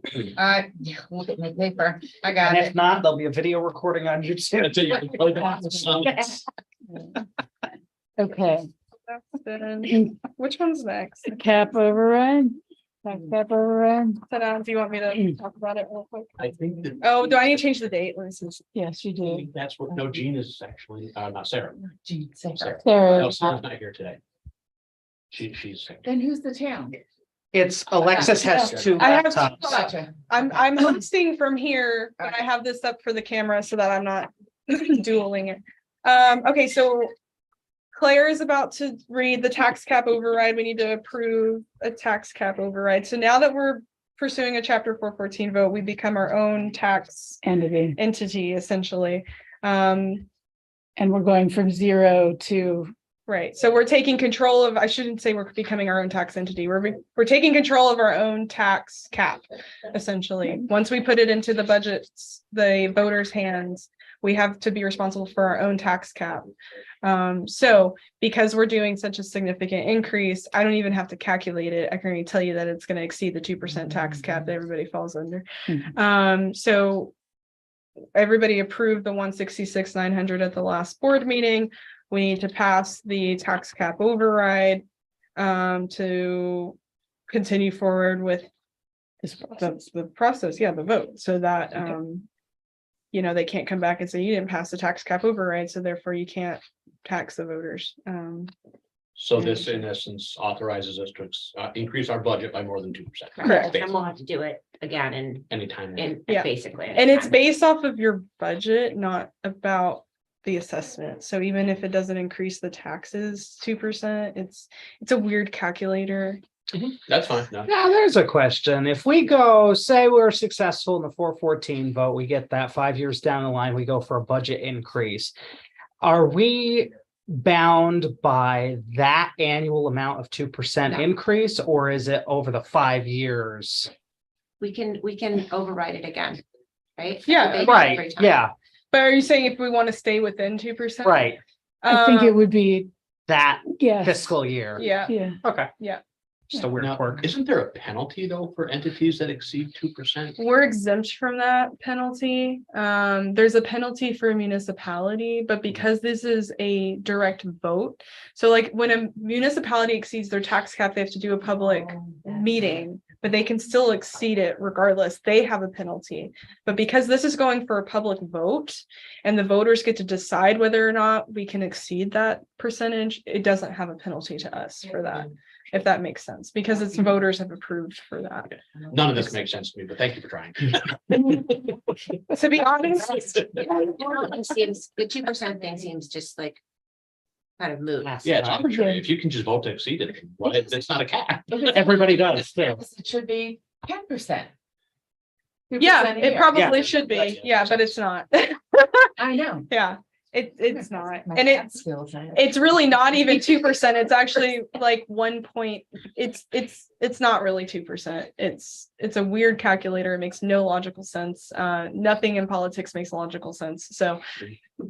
yeah, look at my paper. I And got if it. not, there'll be a video recording on YouTube. That's it, you can play that. Okay, That's good. Which one's next? cap override? Tax cap override? Sit down. Do you want me to talk about it real quick? I think that. Oh, do I need to change the date? Let me see. Yes, you do. That's what, no, Jean is actually, not Sarah. Gee, say Sarah. Sarah, No, Sarah's not here today. She's sick. Then who's the town? It's Alexis has 2 I have laptops. Gotcha. I'm hosting from here, but I have this up for the camera so that I'm not dueling it. Okay, so Claire is about to read the tax cap override. We need to approve a tax cap override. So now that we're pursuing a chapter 414 vote, we become our own tax entity essentially. and we're going from 0 to, Right, so we're taking control of, I shouldn't say we're becoming our own tax entity, we're taking control of our own tax cap, essentially. Once we put it into the budgets, the voters' hands, we have to be responsible for our own tax cap. So because we're doing such a significant increase, I don't even have to calculate it. I can already tell you that it's gonna exceed the 2% tax cap that everybody falls under. So everybody approved the 166,900 at the last board meeting. We need to pass the tax cap override to continue forward with the process, yeah, the vote, so that you know, they can't come back and say you didn't pass the tax cap override, so therefore you can't tax the voters. So this in essence authorizes us to increase our budget by more than 2%. Correct. And we'll have to do it again and Anytime. Yeah. basically. And it's based off of your budget, not about the assessment. So even if it doesn't increase the taxes 2%, it's a weird calculator. That's fine. No. Now, there's a question. If we go, say we're successful in the 414 vote, we get that 5 years down the line, we go for a budget increase. Are we bound by that annual amount of 2% No. increase, or is it over the 5 years? We can override it again, right? Yeah, Debate it every Right, time. yeah, But are you saying if we want to stay within 2%? right. I think it would be, That yes. fiscal year. Yeah, Yeah, Okay. Yeah. Just a weird Now, quirk. isn't there a penalty though for entities that exceed 2%? we're exempt from that penalty. There's a penalty for a municipality, but because this is a direct vote. So like when a municipality exceeds their tax cap, they have to do a public meeting, but they can still exceed it regardless. They have a penalty. But because this is going for a public vote and the voters get to decide whether or not we can exceed that percentage, it doesn't have a penalty to us for that. if that makes sense, because it's voters have approved for that. None of this makes sense to me, but thank you for trying. To be honest, It seems, the 2% thing seems just like kind of moot. Yeah, it's arbitrary. If you can just vote to exceed it, well, it's not a cap. Everybody does too. It should be 10%. yeah, 2% a it year. probably should be, yeah, but it's not. I know. Yeah, it's not, My and math it's skills, I- it's really not even 2%. It's actually like 1 point. It's not really 2%. It's a weird calculator. It makes no logical sense. Nothing in politics makes logical sense. So,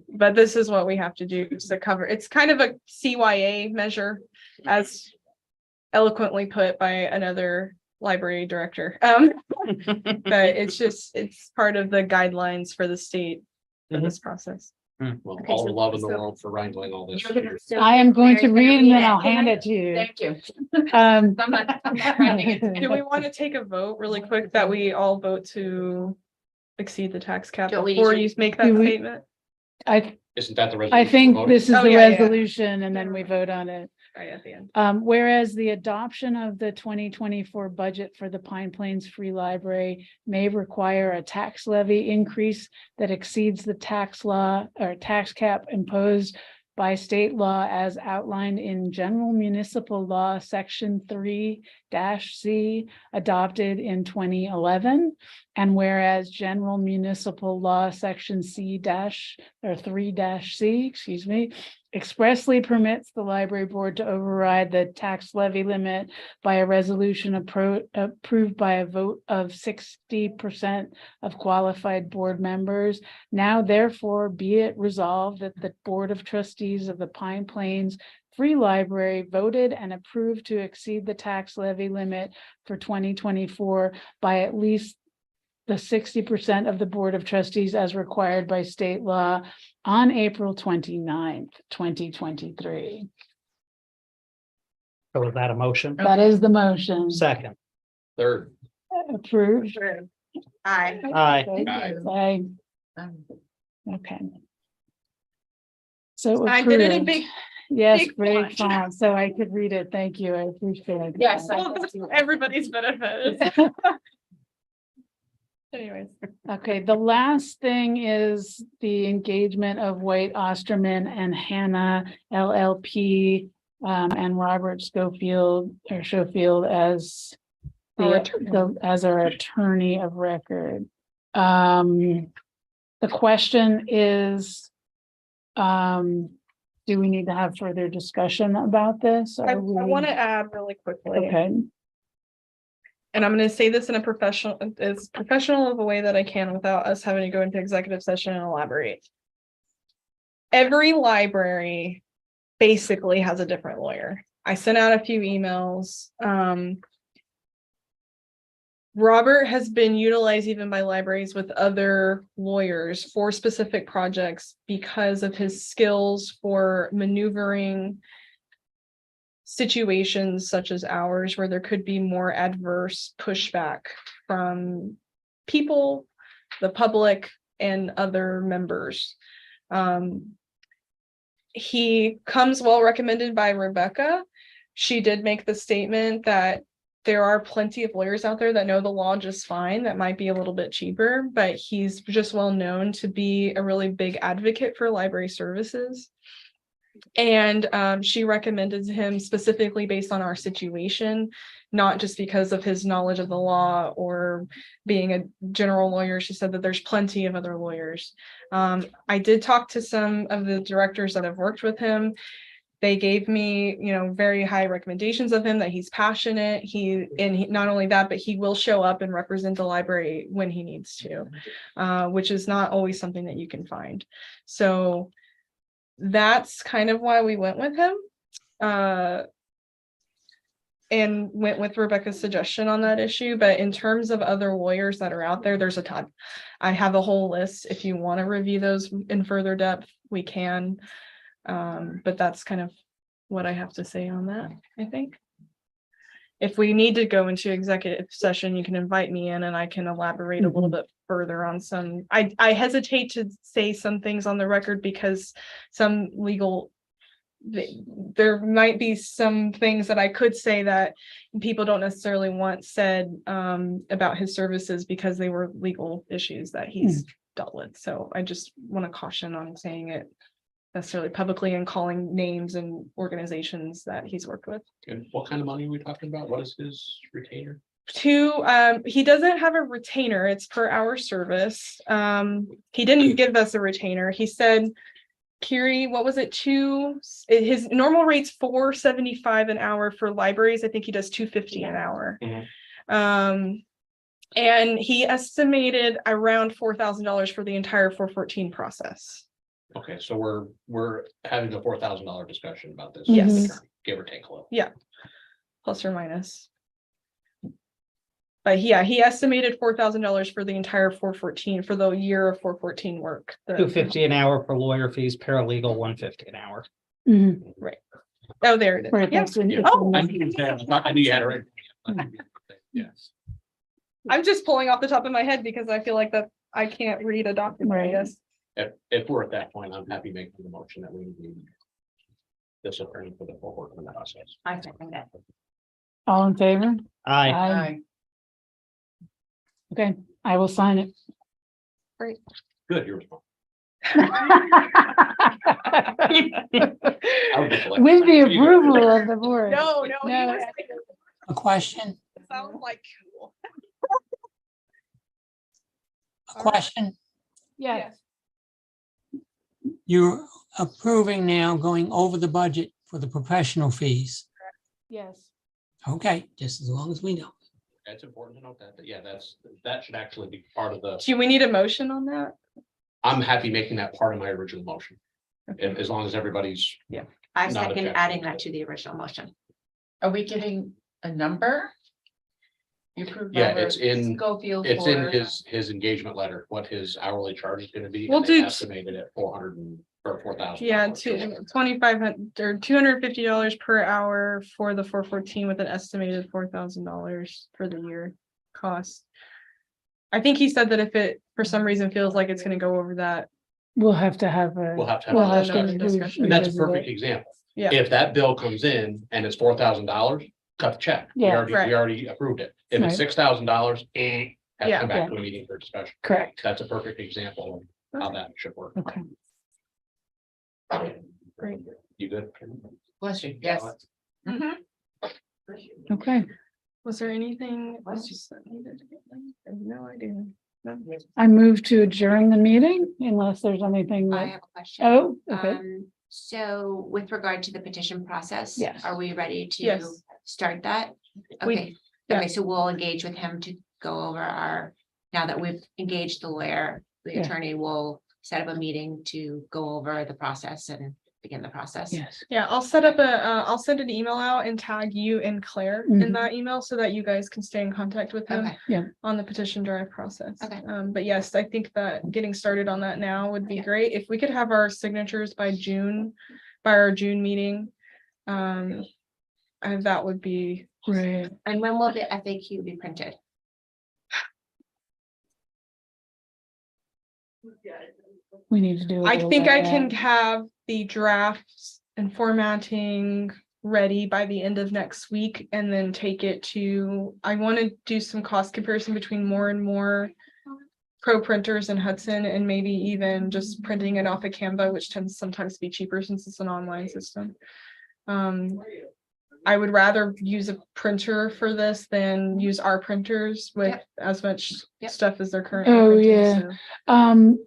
but this is what we have to do to cover. It's kind of a CYA measure, as eloquently put by another library director. But it's part of the guidelines for the state for this process. Well, Okay, all the so- love in the so- world for wrangling all this. I am going to read and then I'll hand it to you. Thank you. Um, I'm not trying to get Do we want to take a vote really quick that we all vote to exceed the tax cap Don't we before usually- you make Do that we- statement? Isn't that the I resolution? think we're voting? this is Oh, the yeah, yeah. resolution and then we vote on it. Right at the end. Whereas the adoption of the 2024 budget for the Pine Plains Free Library may require a tax levy increase that exceeds the tax law or tax cap imposed by state law as outlined in General Municipal Law, Section 3-C, adopted in 2011. And whereas General Municipal Law, Section 3-C, excuse me, expressly permits the library board to override the tax levy limit by a resolution approved by a vote of 60% of qualified board members. Now therefore be it resolved that the Board of Trustees of the Pine Plains Free Library voted and approved to exceed the tax levy limit for 2024 by at least the 60% of the Board of Trustees as required by state law on April 29th, 2023. So is that a motion? That is the motion. Second, Third. Approved. Aye. aye. Aye. Okay. So I did it in approved. big. Yes, big great font. font, so I could read it. Thank you. I appreciate it. Yes, Well, that's for everybody's benefit. Anyways, Okay, the last thing is the engagement of White Osterman and Hannah LLP and Robert Schofield as Our as our attorney of record. The question is, do we need to have further discussion about this? I want to add really quickly. Okay, And I'm going to say this in a as professional of a way that I can without us having to go into executive session and elaborate. Every library basically has a different lawyer. I sent out a few emails. Robert has been utilized even by libraries with other lawyers for specific projects because of his skills for maneuvering situations such as ours where there could be more adverse pushback from people, the public, and other members. He comes well recommended by Rebecca. She did make the statement that there are plenty of lawyers out there that know the law just fine, that might be a little bit cheaper, but he's just well known to be a really big advocate for library services. And she recommended him specifically based on our situation, not just because of his knowledge of the law or being a general lawyer. She said that there's plenty of other lawyers. I did talk to some of the directors that have worked with him. They gave me, very high recommendations of him, that he's passionate. Not only that, but he will show up and represent the library when he needs to, which is not always something that you can find. So that's kind of why we went with him. And went with Rebecca's suggestion on that issue. But in terms of other lawyers that are out there, there's a ton. I have a whole list. If you want to review those in further depth, we can. But that's kind of what I have to say on that, I think. If we need to go into executive session, you can invite me in and I can elaborate a little bit further on some. I hesitate to say some things on the record because some legal there might be some things that I could say that people don't necessarily want said about his services because they were legal issues that he's dealt with. So I just want to caution on saying it necessarily publicly and calling names and organizations that he's worked with. And what kind of money are we talking about? What is his retainer? He doesn't have a retainer, it's per hour service. He didn't give us a retainer. He said, Kiri, what was it, his normal rate's $4.75 an hour for libraries. I think he does $2.50 an hour. And he estimated around $4,000 for the entire 414 process. Okay, so we're having a $4,000 discussion about this. Yes. Give or take a little. Plus or minus. But yeah, he estimated $4,000 for the entire 414 for the year of 414 work. $2.50 an hour for lawyer fees, paralegal $1.50 an hour. Mhm. Oh, there it is. Right, Yeah. that's in- Yeah. it's Oh, in I the- knew you had it right. Yes. I'm just pulling off the top of my head because I feel like that I can't read a document, I Right. guess. If we're at that point, I'm happy making the motion that we need this attorney for the full work in the process. I second that. All in favor? Aye. Aye. Okay, I will sign it. Good, you're responsible. With the approval of the board. No, he No, was like, A question, sounds like cool. a question. Yes, You're approving now going over the budget for the professional fees. yes. Okay, just as long as we know. It's important to note that, yeah, that should actually be part of the, Do we need a motion on that? I'm happy making that part of my original motion. As long as everybody's, I Not second objective. adding that to the original motion. Are we getting a number? You approved Yeah, Robert it's in- Schofield it's in for- his engagement letter, what his hourly charge is gonna be. We'll and they do- estimated at 4,000. Yeah, $2,500 or $250 per hour for the 414 with an estimated $4,000 for the year cost. I think he said that if it, for some reason, feels like it's gonna go over that. We'll have to have We'll a, have to have. we'll a have to discussion. discussion. And that's a revisit it. perfect example. Yeah. If that bill comes in and it's $4,000, cut the check. Yeah. We Right. already approved it. If Right. it's $6,000, has to Yeah. come back to a meeting for discussion. Correct, That's a perfect example of how that should work. okay. Great. You good? Bless you, yes. Mhm. Okay, Was there anything else that needed to get done? I have no idea. No. I move to adjourn the meeting unless there's anything I that, have a question. oh, okay, So with regard to the petition process. Yes. Are we ready to Yes. start that? We- Okay, yeah. okay, so we'll engage with him to go over now that we've engaged the lawyer, the Yeah. attorney will set up a meeting to go over the process and begin the process. yes, Yeah, I'll set up I'll send an email out and tag you and Claire in Mhm. that email so that you guys can stay in contact with him. Okay, On the petition drive process. Okay. But yes, I think that getting started on that now would be great. If we could have our signatures by our June meeting. And that would be, right. and when will the FAQ be printed? We need to do. a I little think bit I of can that. have the drafts and formatting ready by the end of next week and then take it to, I want to do some cost comparison between more and more pro printers in Hudson and maybe even just printing it off of Canva, which tends sometimes to be cheaper since it's an online system. I would rather use a printer for this than use our printers with Yep. as much Yep. stuff as they're currently. Oh, printing, yeah. so.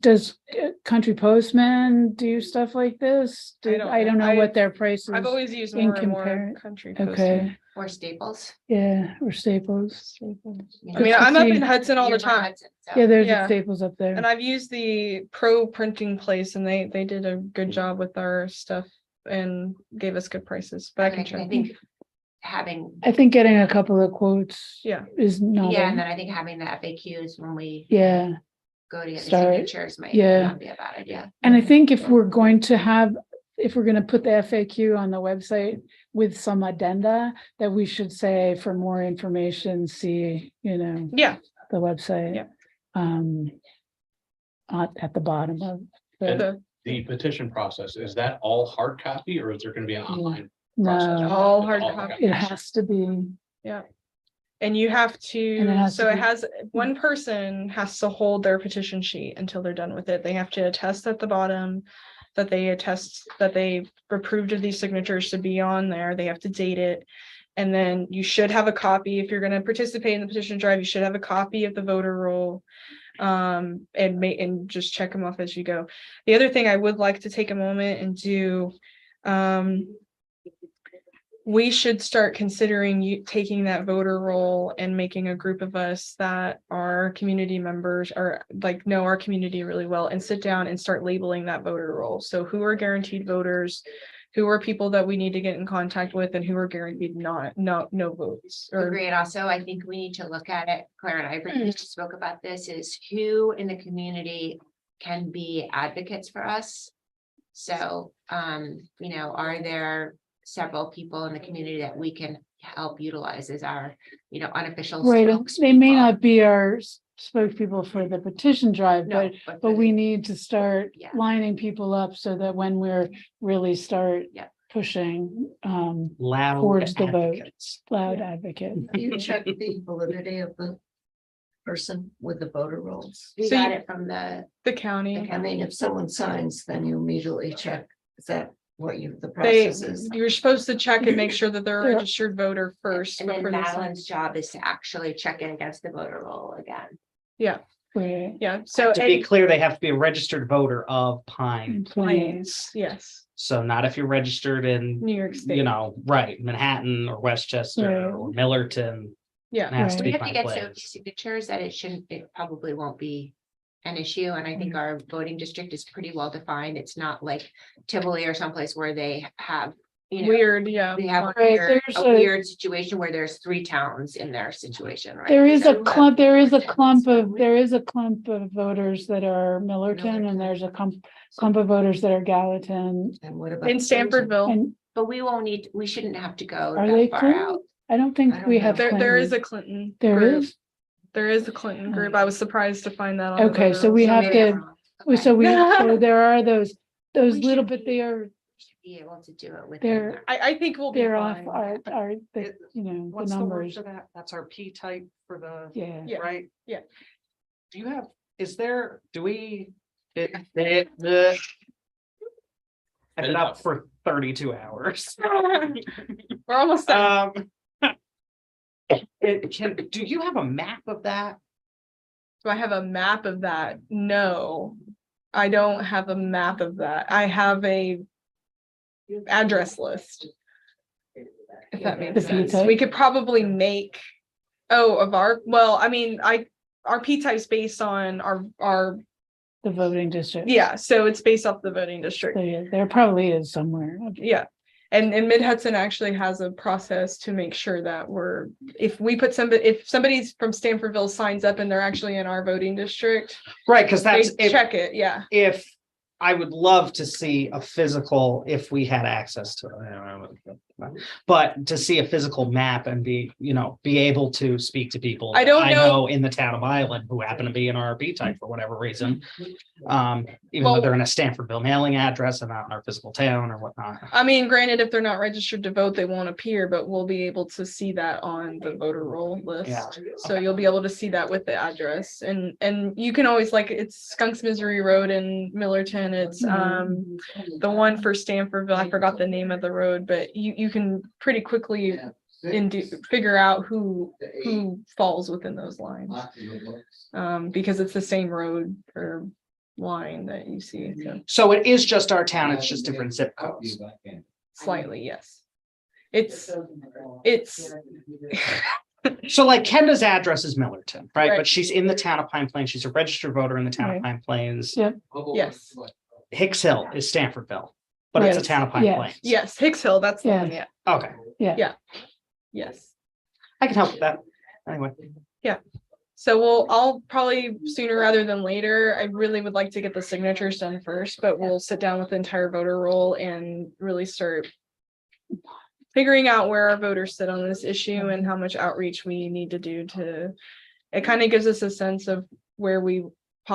Does Country Postman do stuff like this? I don't I don't know. know what their price is. I've always used in more and more compare- country. Okay, Postman. Or Staples? yeah, or Staples. You I mean, know, to I'm up see- in Hudson all the you're from time. Hudson, so- Yeah, there's Yeah. a Staples up there. And I've used the pro printing place and they did a good job with our stuff and gave us good prices, but I can Okay, I check. think having, I think getting a couple of quotes. Yeah. Is not. yeah, a- and then I think having the FAQs when we Yeah, go to get the Start, signatures might yeah. not be a bad idea. and I think if we're going to put the FAQ on the website with some addenda, that we should say for more information, see, Yeah, the website. Yeah. At the bottom of. And the, the petition process, is that all hard copy or is there gonna be an online? process? No, All It's hard all copy. it has to be, And you have And it to, has so to it be- has, one person has to hold their petition sheet until they're done with it. They have to attest at the bottom that they attest that they approved of these signatures to be on there. They have to date it. And then you should have a copy, if you're gonna participate in the petition drive, you should have a copy of the voter roll. And just check them off as you go. The other thing I would like to take a moment and do, we should start considering you taking that voter roll and making a group of us that are community members or like know our community really well and sit down and start labeling that voter roll. So who are guaranteed voters? Who are people that we need to get in contact with and who are guaranteed no votes? Or Agreed. Also, I think we need to look at it. Claire and I briefly spoke about this, is who in the community can be advocates for us. So, are there several people in the community that we can help utilize as our, unofficial. right, and they may spokespeople? not be our spokespeople for the petition drive, No, but we need to start Yeah. lining people up so that when we're really start Yeah. pushing, Loud Towards the vote. advocates. loud advocate. You check the validity of the person with the voter rolls. We So got you- it from the the I mean, if someone signs, then you immediately check, is that what the They, process is? you're supposed to check and make sure that they're a Yeah. registered voter first. and then before they sign. Madeline's job is to actually check in against the voter roll again. Right. Yeah, so. To be clear, they have to be a registered voter of Pine Plains, yes, So not if you're registered in, New York State. right, Manhattan or Westchester Right. or Millerton. Yeah. It has to We be have to Pine get so many Plains. signatures that it probably won't be an issue. And I think our voting district is pretty well defined. It's not like Tivoli or someplace where they have, Weird, yeah. they have Right, a there's weird situation where there's 3 towns in their situation, right? There is a So- clump, there is a clump of voters that are Millerton and there's a clump of voters that are Gallatin. And what about? In Stanfordville, And But we shouldn't have to go are they that far Clinton? out. I don't think I don't we know. have. there is a Clinton. Clinton. There group. is? There is a Clinton group. I was surprised to find that. on the Okay, voter so roll. we So have maybe I'm to, wrong. Okay. so there are those We little, should but they are, Be able to do it with. they're, I think we'll be they're off fine. our, the What's the word numbers. for that? That's our P type for the, Yeah. Yeah. right? Do you have, is there, do we? I've been up for 32 hours. We're almost done. Do you have a map of that? Do I have a map of that? No, I don't have a map of that. I have a address list. If that makes The sense. P-type? We could probably make, our P type's based on our, The voting district. yeah, so it's based off the voting district. So yeah, there probably is somewhere. Yeah, and Mid Hudson actually has a process to make sure that if somebody's from Stanfordville signs up and they're actually in our voting district, Right, because they that's if, check it, yeah. if I would love to see a physical, if we had access to it. But to see a physical map and be able to speak to people. I don't know- in the town of Island who happen to be in our B type for whatever reason. Even Well- though they're in a Stanfordville mailing address and not in our physical town or whatnot. I mean, granted, if they're not registered to vote, they won't appear, but we'll be able to see that on the voter roll list. Yeah, So you'll be able to see that with the address and you can always it's Skunks Misery Road in Millerton. It's the one for Stanfordville. I forgot the name of the road, but you can pretty quickly figure out who falls within those lines. Because it's the same road or line that you see, so So it is just our town, it's just different zip codes. slightly, yes. It's So like Kenda's address is Millerton, right? Right. But she's in the town of Pine Plains. She's a registered voter in the town Right. of Pine Plains. Yeah. yes, Hicks Hill is Stanfordville, but it's a Yes, town of Pine yes. Plains. yes, Hicks Hill, that's the Yeah. one, yeah, Okay, yes. I can help with that. Anyway, So I'll probably sooner rather than later, I really would like to get the signatures done first, but we'll sit down with the entire voter roll and really start figuring out where our voters sit on this issue and how much outreach we need to do it kind of gives us a sense of where we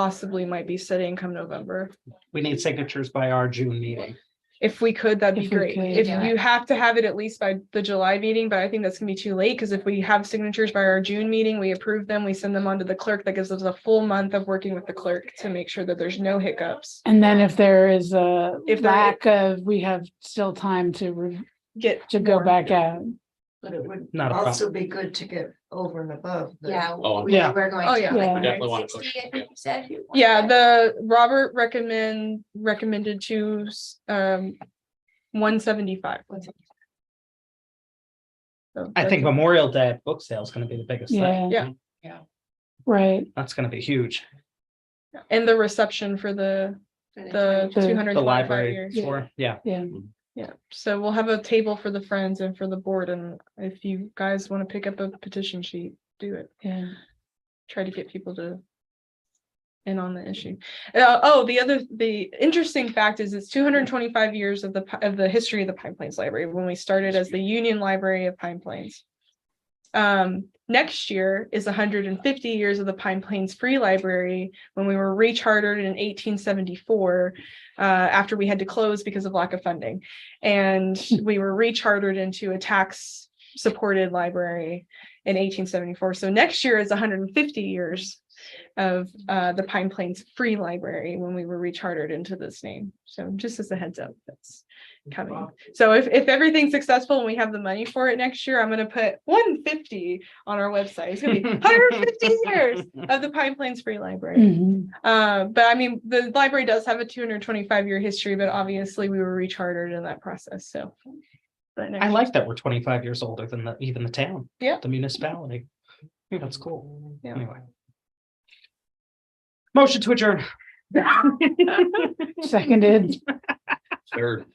possibly might be sitting come November. We need signatures by our June meeting. If we could, that'd be If we great. could, If yeah. you have to have it at least by the July meeting, but I think that's gonna be too late, because if we have signatures by our June meeting, we approve them, we send them on to the clerk. That gives us a full month of working with the clerk to make sure that there's no hiccups. And then if there is a If there- lack of, we have still time to, Get to go more. back out. But it would Not a problem. also be good to get over and above. the- Yeah. Oh, Yeah. We're going Oh, to yeah. like We definitely wanna 160, push, I think you said. Yeah, the Robert recommended to 175. So I think that's- Memorial Day book sale is gonna be the biggest thing. Yeah. Yeah. Right. That's gonna be huge. And the reception for the for the 20. 225 The library years. for, yeah. Yeah. Yeah, so we'll have a table for the friends and for the board, and if you guys want to pick up a petition sheet, do it. Yeah. Try to get people to in on the issue. The interesting fact is it's 225 years of the history of the Pine Plains Library, when we started as the Union Library of Pine Plains. Next year is 150 years of the Pine Plains Free Library, when we were rechartered in 1874, after we had to close because of lack of funding. And we were rechartered into a tax supported library in 1874. So next year is 150 years of the Pine Plains Free Library, when we were rechartered into this name. So just as a heads up, that's coming. So if everything's successful and we have the money for it next year, I'm gonna put 150 on our website. It's gonna be 150 years of the Pine Plains Free Library. Mhm. But I mean, the library does have a 225-year history, but obviously we were rechartered in that process, so. But next I year- like that we're 25 years older than even the town. Yeah. The municipality. I think that's cool. Yeah. Anyway. Motion to adjourn. Seconded. Third.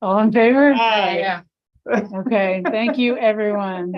All in favor? Aye. Yeah. Okay, thank you, everyone.